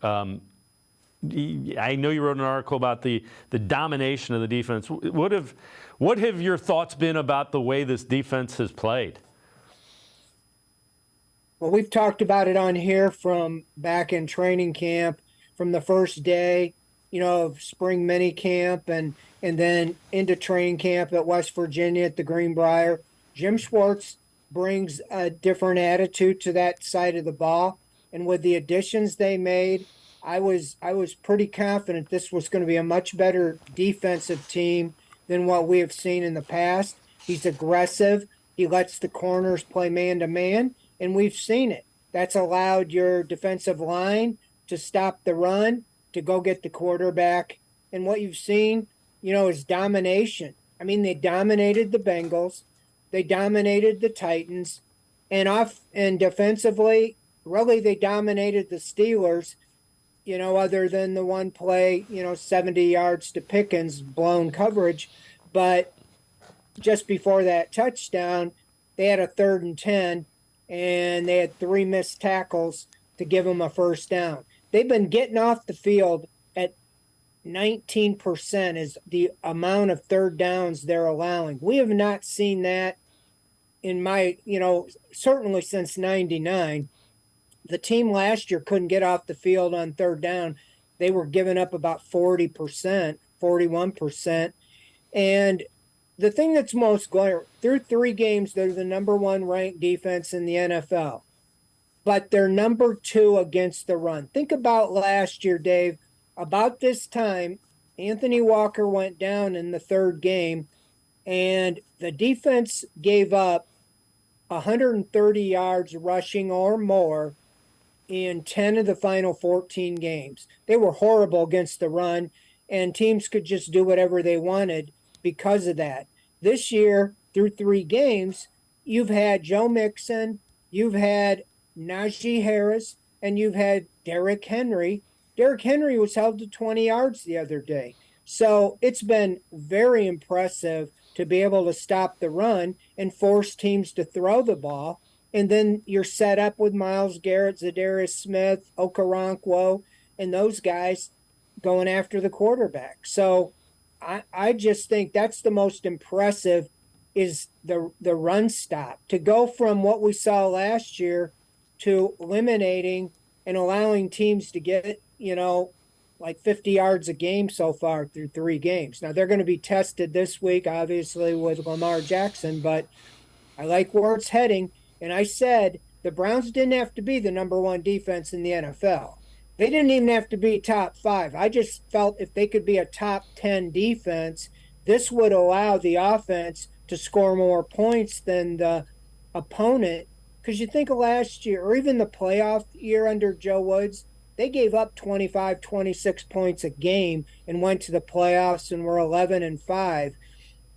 I know you wrote an article about the domination of the defense. What have your thoughts been about the way this defense has played? Well, we've talked about it on here from back in training camp, from the first day, of spring mini camp and then into training camp at West Virginia at the Greenbrier. Jim Schwartz brings a different attitude to that side of the ball. And with the additions they made, I was pretty confident this was going to be a much better defensive team than what we have seen in the past. He's aggressive. He lets the corners play man-to-man, and we've seen it. That's allowed your defensive line to stop the run, to go get the quarterback. And what you've seen, is domination. They dominated the Bengals. They dominated the Titans. And defensively, really they dominated the Steelers. Other than the one play, 70 yards to Pickens, blown coverage. But just before that touchdown, they had a 3rd and 10, and they had 3 missed tackles to give them a first down. They've been getting off the field at 19% is the amount of 3rd downs they're allowing. We have not seen that in certainly since 99. the team last year couldn't get off the field on third down. They were giving up about 40%, 41%. And the thing that's most glaring, through 3 games, they're the number 1 ranked defense in the NFL. But they're number 2 against the run. Think about last year, Dave. About this time, Anthony Walker went down in the 3rd game, and the defense gave up 130 yards rushing or more in 10 of the final 14 games. They were horrible against the run, and teams could just do whatever they wanted because of that. This year, through 3 games, you've had Joe Mixon, you've had Najee Harris, and you've had Derrick Henry. Derrick Henry was held to 20 yards the other day. So it's been very impressive to be able to stop the run and force teams to throw the ball. And then you're set up with Myles Garrett, Zadarius Smith, Okoronkwo, and those guys going after the quarterback. So I just think that's the most impressive is the run stop. To go from what we saw last year to eliminating and allowing teams to get, like 50 yards a game so far through 3 games. Now, they're going to be tested this week, obviously, with Lamar Jackson, but I like where it's heading. And I said the Browns didn't have to be the number 1 defense in the NFL. They didn't even have to be top 5. I just felt if they could be a top 10 defense, this would allow the offense to score more points than the opponent. Because you think of last year, or even the playoff year under Joe Woods, they gave up 25, 26 points a game and went to the playoffs and were 11-5.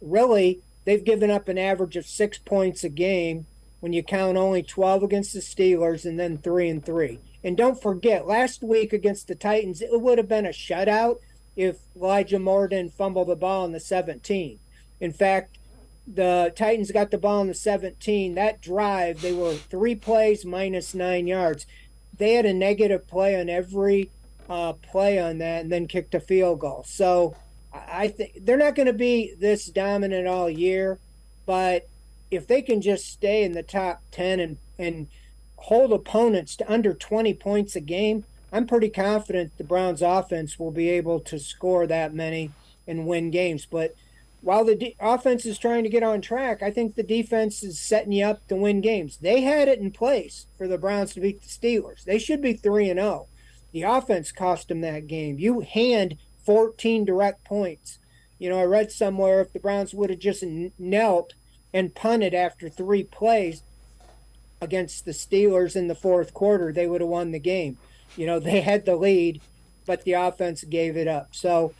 Really, they've given up an average of 6 points a game when you count only 12 against the Steelers and then 3-3. And don't forget, last week against the Titans, it would have been a shutout if Elijah Moore didn't fumble the ball in the 17. In fact, the Titans got the ball in the 17. That drive, they were 3 plays minus 9 yards. They had a negative play on every play on that and then kicked a field goal. So I think they're not going to be this dominant all year, but if they can just stay in the top 10 and hold opponents to under 20 points a game, I'm pretty confident the Browns offense will be able to score that many and win games. But while the offense is trying to get on track, I think the defense is setting you up to win games. They had it in place for the Browns to beat the Steelers. They should be 3-0. The offense cost them that game. You hand 14 direct points. I read somewhere if the Browns would have just knelt and punted after 3 plays against the Steelers in the 4th quarter, they would have won the game. They had the lead, but the offense gave it up. So,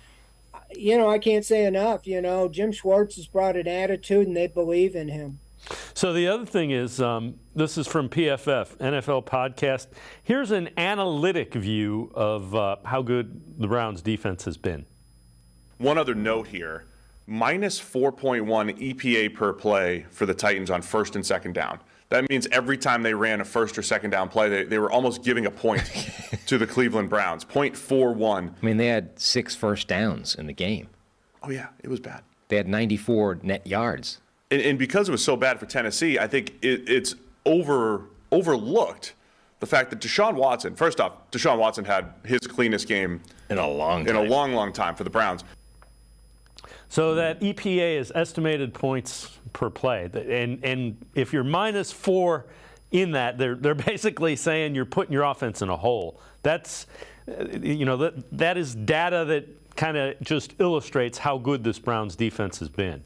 I can't say enough. Jim Schwartz has brought an attitude, and they believe in him. So the other thing is, this is from PFF, NFL podcast. Here's an analytic view of how good the Browns defense has been. One other note here, minus 4.1 EPA per play for the Titans on 1st and 2nd down. That means every time they ran a 1st or 2nd down play, they were almost giving a point to the Cleveland Browns, 0.41. I mean, they had 6 first downs in the game. Oh, yeah, it was bad. They had 94 net yards. And because it was so bad for Tennessee, I think it's overlooked the fact that Deshaun Watson, first off, Deshaun Watson had his cleanest game in a long time for the Browns. So that EPA is estimated points per play, and if you're minus 4 in that, they're basically saying you're putting your offense in a hole. That's that is data that kind of just illustrates how good this Browns defense has been.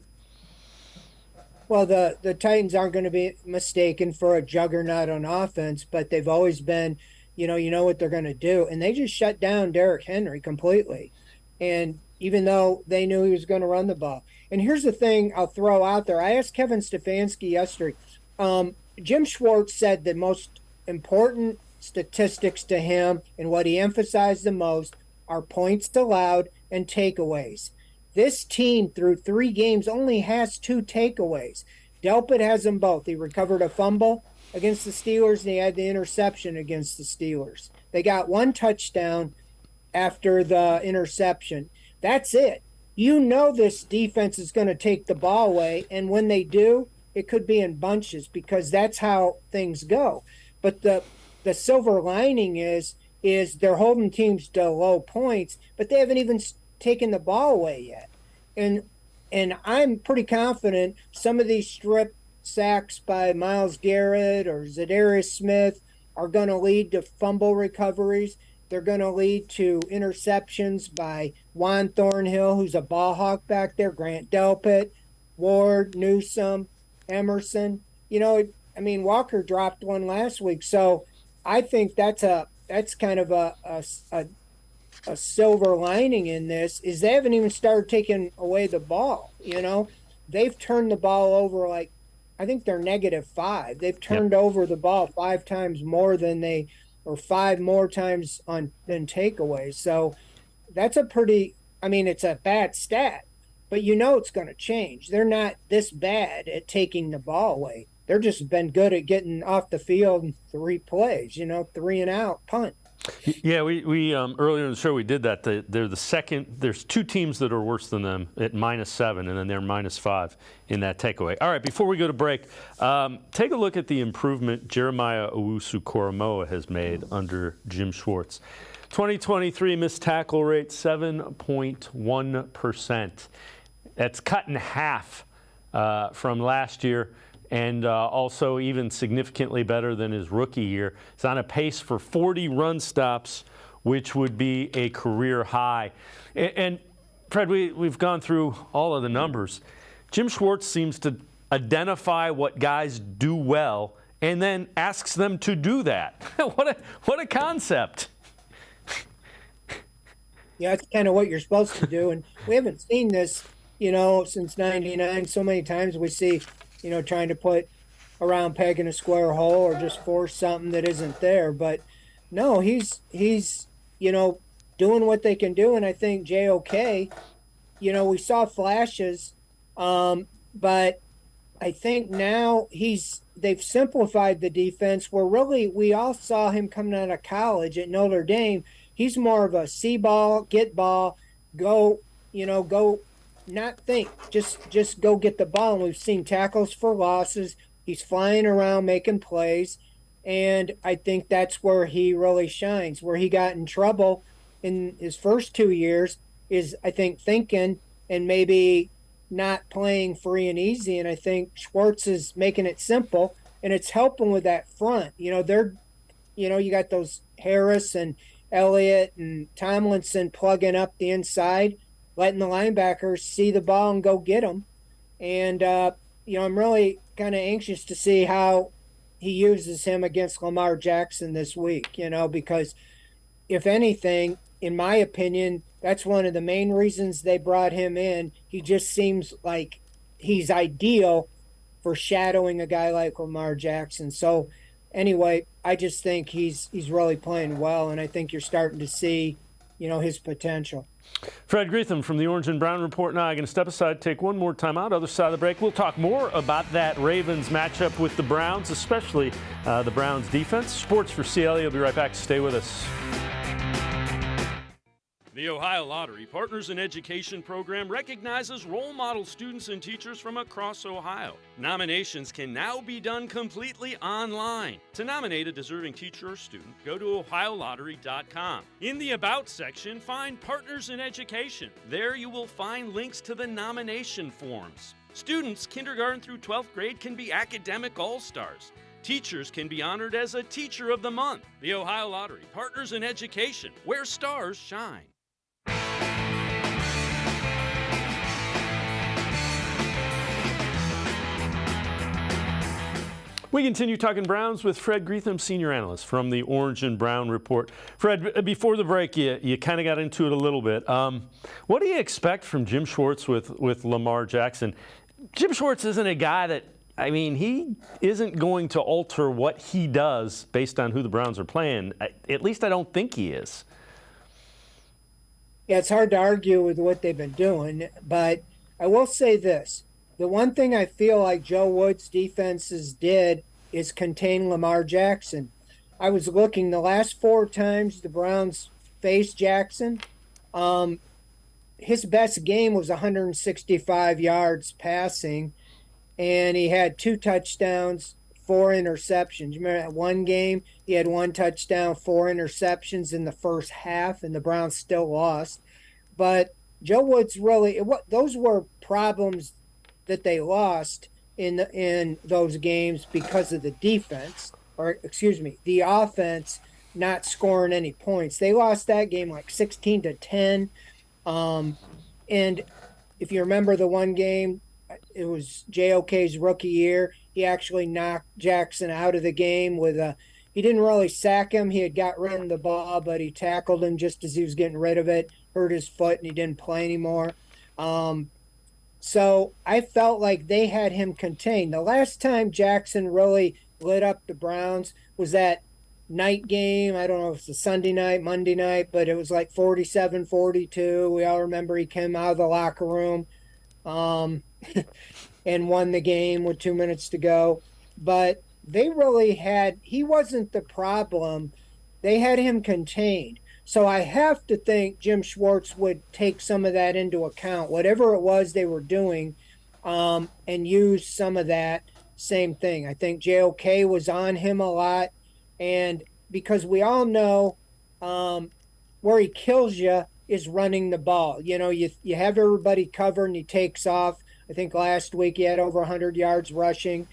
Well, the Titans aren't going to be mistaken for a juggernaut on offense, but they've always been, you know what they're going to do, and they just shut down Derrick Henry completely, and even though they knew he was going to run the ball. And here's the thing I'll throw out there. I asked Kevin Stefanski yesterday. Jim Schwartz said the most important statistics to him and what he emphasized the most are points allowed and takeaways. This team, through 3 games, only has 2 takeaways. Delpit has them both. He recovered a fumble against the Steelers, and he had the interception against the Steelers. They got 1 touchdown after the interception. That's it. This defense is going to take the ball away, and when they do, it could be in bunches because that's how things go. But the the silver lining is they're holding teams to low points, but they haven't even taken the ball away yet. And I'm pretty confident some of these strip sacks by Myles Garrett or Zadarius Smith are going to lead to fumble recoveries. They're going to lead to interceptions by Juan Thornhill, who's a ball hawk back there, Grant Delpit, Ward, Newsome, Emerson. Walker dropped one last week. So I think that's kind of a silver lining in this is they haven't even started taking away the ball. They've turned the ball over I think they're -5. They've turned over the ball 5 times more than or 5 more times than takeaways. So that's it's a bad stat, but it's going to change. They're not this bad at taking the ball away. They're just been good at getting off the field in 3 plays, 3 and out, punt. Yeah, we earlier in the show we did that. They're the second. There's 2 teams that are worse than them at -7, and then they're -5 in that takeaway. All right, before we go to break, take a look at the improvement Jeremiah Owusu-Koramoah has made under Jim Schwartz. 2023 missed tackle rate 7.1%. That's cut in half from last year. And also even significantly better than his rookie year. He's on a pace for 40 run stops, which would be a career high. And Fred, we've gone through all of the numbers. Jim Schwartz seems to identify what guys do well and then asks them to do that. What a concept. Yeah, that's kind of what you're supposed to do. And we haven't seen this, since 99. So many times we see trying to put a round peg in a square hole or just force something that isn't there. But no, he's doing what they can do. And I think JOK, we saw flashes, but I think now they've simplified the defense where really we all saw him coming out of college at Notre Dame. He's more of a see ball, get ball, go, not think, just go get the ball. And we've seen tackles for losses. He's flying around making plays, and I think that's where he really shines. Where he got in trouble in his first 2 years is, I think, thinking and maybe not playing free and easy. And I think Schwartz is making it simple, and it's helping with that front. You got those Harris and Elliott and Tomlinson plugging up the inside, letting the linebackers see the ball and go get them. And, I'm really kind of anxious to see how he uses him against Lamar Jackson this week, because if anything, in my opinion, that's one of the main reasons they brought him in. He just seems like he's ideal for shadowing a guy like Lamar Jackson. So anyway, I just think he's really playing well, and I think you're starting to see, his potential. Fred Greetham from the Orange and Brown Report. Now I'm going to step aside, take one more time out. Other side of the break, we'll talk more about that Ravens matchup with the Browns, especially the Browns defense. Sports4CLE. I'll be right back. Stay with us. The Ohio Lottery Partners in Education program recognizes role model students and teachers from across Ohio. Nominations can now be done completely online. To nominate a deserving teacher or student, go to ohiolottery.com. In the About section, find Partners in Education. There you will find links to the nomination forms. Students, kindergarten through 12th grade, can be academic all-stars. Teachers can be honored as a Teacher of the Month. The Ohio Lottery Partners in Education, where stars shine. We continue talking Browns with Fred Greetham, senior analyst from the Orange and Brown Report. Fred, before the break, you kind of got into it a little bit. What do you expect from Jim Schwartz with Lamar Jackson? Jim Schwartz isn't a guy that, he isn't going to alter what he does based on who the Browns are playing. At least I don't think he is. Yeah, it's hard to argue with what they've been doing, but I will say this. The one thing I feel like Joe Woods' defenses did is contain Lamar Jackson. I was looking the last 4 times the Browns faced Jackson. His best game was 165 yards passing, and he had 2 touchdowns, 4 interceptions. You remember that one game? He had 1 touchdown, 4 interceptions in the first half, and the Browns still lost. But Joe Woods really, those were problems that they lost in those games because of the defense, or excuse me, the offense not scoring any points. They lost that game like 16-10. And if you remember the one game, it was JOK's rookie year. He actually knocked Jackson out of the game with he didn't really sack him. He had got rid of the ball, but he tackled him just as he was getting rid of it, hurt his foot, and he didn't play anymore. So I felt like they had him contained. The last time Jackson really lit up the Browns was that night game. I don't know if it's a Sunday night, Monday night, but it was like 47-42. We all remember he came out of the locker room and won the game with 2 minutes to go. But they really he wasn't the problem. They had him contained. So I have to think Jim Schwartz would take some of that into account, whatever it was they were doing, and use some of that same thing. I think JOK was on him a lot. And because we all know where he kills you is running the ball. You know, you have everybody covered and he takes off. I think last week he had over 100 yards rushing,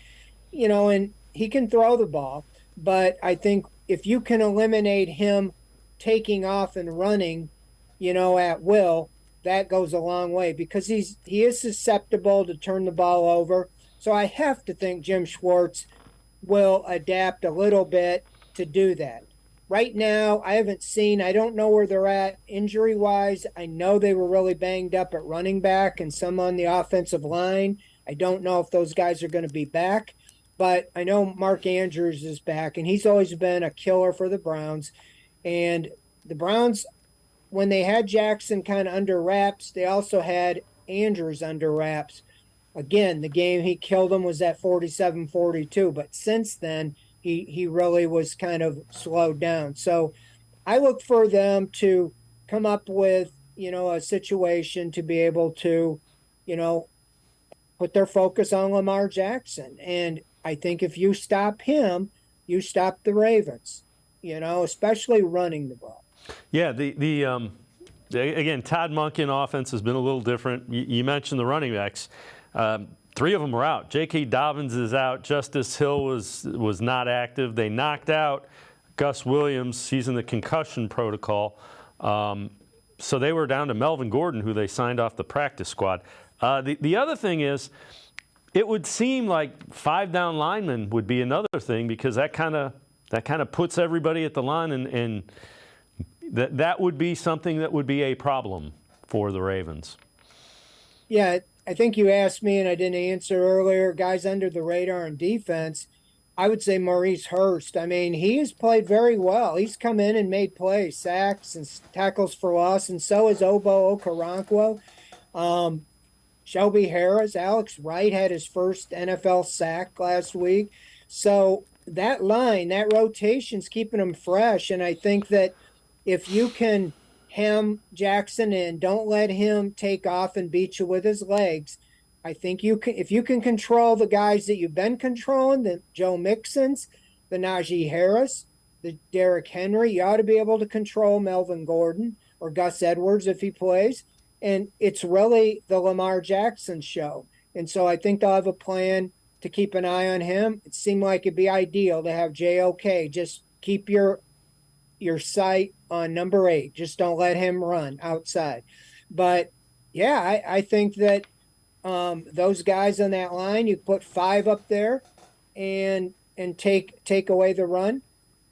you know, and he can throw the ball. But I think if you can eliminate him taking off and running, you know, at will, that goes a long way because he is susceptible to turn the ball over. So I have to think Jim Schwartz will adapt a little bit to do that. Right now, I don't know where they're at injury-wise. I know they were really banged up at running back and some on the offensive line. I don't know if those guys are going to be back, but I know Mark Andrews is back, and he's always been a killer for the Browns. And the Browns, when they had Jackson kind of under wraps, they also had Andrews under wraps. Again, the game he killed him was at 47-42, but since then, he really was kind of slowed down. So I look for them to come up with, you know, a situation to be able to, you know, put their focus on Lamar Jackson. And I think if you stop him, you stop the Ravens, you know, especially running the ball. Yeah, again, Todd Monken offense has been a little different. You mentioned the running backs. 3 of them are out. J.K. Dobbins is out. Justice Hill was not active. They knocked out Gus Williams. He's in the concussion protocol. So they were down to Melvin Gordon, who they signed off the practice squad. The other thing is, it would seem like 5 down linemen would be another thing because that kind of puts everybody at the line, and that would be something that would be a problem for the Ravens. Yeah, I think you asked me and I didn't answer earlier. Guys under the radar in defense, I would say Maurice Hurst. I mean, he has played very well. He's come in and made plays, sacks and tackles for loss, and so is Obo Okoronkwo. Shelby Harris, Alex Wright had his first NFL sack last week. So that line, that rotation's keeping them fresh, and I think that if you can hem Jackson in, don't let him take off and beat you with his legs. I think you can, if you can control the guys that you've been controlling, the Joe Mixons, the Najee Harris, the Derrick Henry, you ought to be able to control Melvin Gordon or Gus Edwards if he plays. And it's really the Lamar Jackson show. And so I think they'll have a plan to keep an eye on him. It seemed like it'd be ideal to have JOK. Just keep your sight on number 8. Just don't let him run outside. But yeah, I think that those guys on that line, you put 5 up there and take away the run,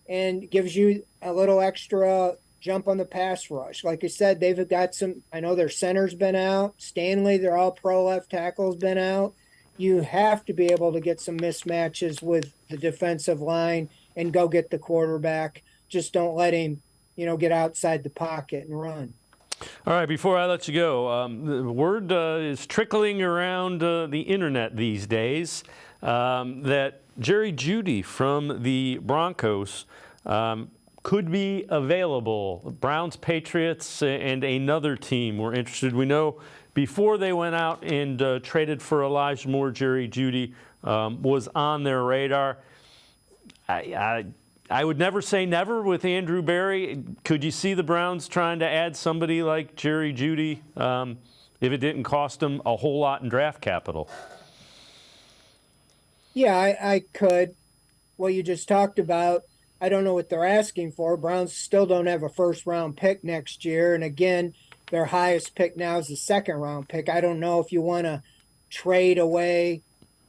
and gives you a little extra jump on the pass rush. Like I said, they've got some, I know their center's been out. Stanley, their all-pro left tackle's been out. You have to be able to get some mismatches with the defensive line and go get the quarterback. Just don't let him, get outside the pocket and run. All right, before I let you go, the word is trickling around the internet these days that Jerry Jeudy from the Broncos could be available. Browns, Patriots, and another team were interested. We know before they went out and traded for Elijah Moore, Jerry Jeudy was on their radar. I would never say never with Andrew Berry. Could you see the Browns trying to add somebody like Jerry Jeudy if it didn't cost them a whole lot in draft capital? Yeah, I could. What you just talked about, I don't know what they're asking for. Browns still don't have a first-round pick next year. And again, their highest pick now is the second-round pick. I don't know if you want to trade away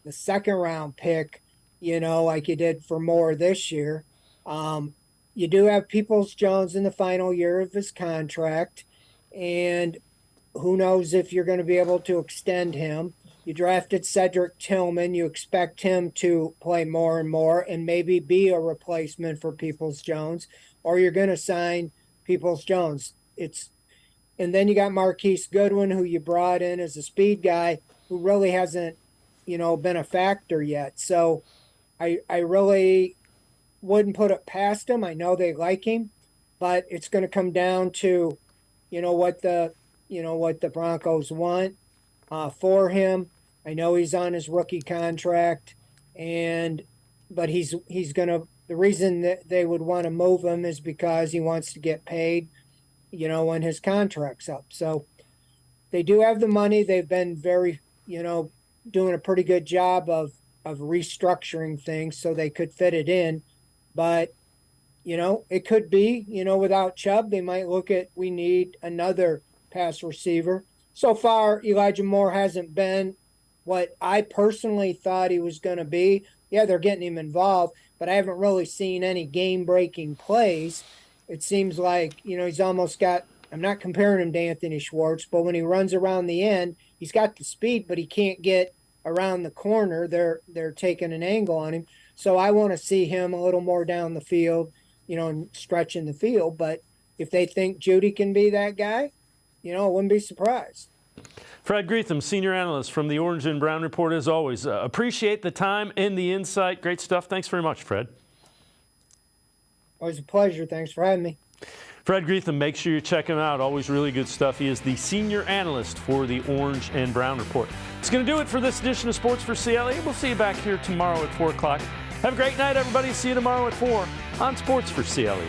the second-round pick, like you did for Moore this year. You do have Peoples-Jones in the final year of his contract, and who knows if you're going to be able to extend him. You drafted Cedric Tillman. You expect him to play more and more and maybe be a replacement for Peoples-Jones, or you're going to sign Peoples-Jones. And then you got Marquise Goodwin, who you brought in as a speed guy, who really hasn't, been a factor yet. So I really wouldn't put it past him. I know they like him, but it's going to come down to, what the Broncos want for him. I know he's on his rookie contract, but he's gonna. The reason that they would want to move him is because he wants to get paid, when his contract's up. So they do have the money. They've been very, doing a pretty good job of restructuring things so they could fit it in. But, it could be, without Chubb, they might look at, we need another pass receiver. So far, Elijah Moore hasn't been what I personally thought he was going to be. Yeah, they're getting him involved, but I haven't really seen any game-breaking plays. It seems like, he's almost got, I'm not comparing him to Anthony Schwartz, but when he runs around the end, he's got the speed, but he can't get around the corner. They're taking an angle on him. So I want to see him a little more down the field, and stretching the field. But if they think Jeudy can be that guy, I wouldn't be surprised. Fred Greetham, senior analyst from the Orange and Brown Report, as always. Appreciate the time and the insight. Great stuff. Thanks very much, Fred. Always a pleasure. Thanks for having me. Fred Greetham, make sure you check him out. Always really good stuff. He is the senior analyst for the Orange and Brown Report. It's going to do it for this edition of Sports for CLE. We'll see you back here tomorrow at 4 o'clock. Have a great night, everybody. See you tomorrow at 4 on Sports for CLE.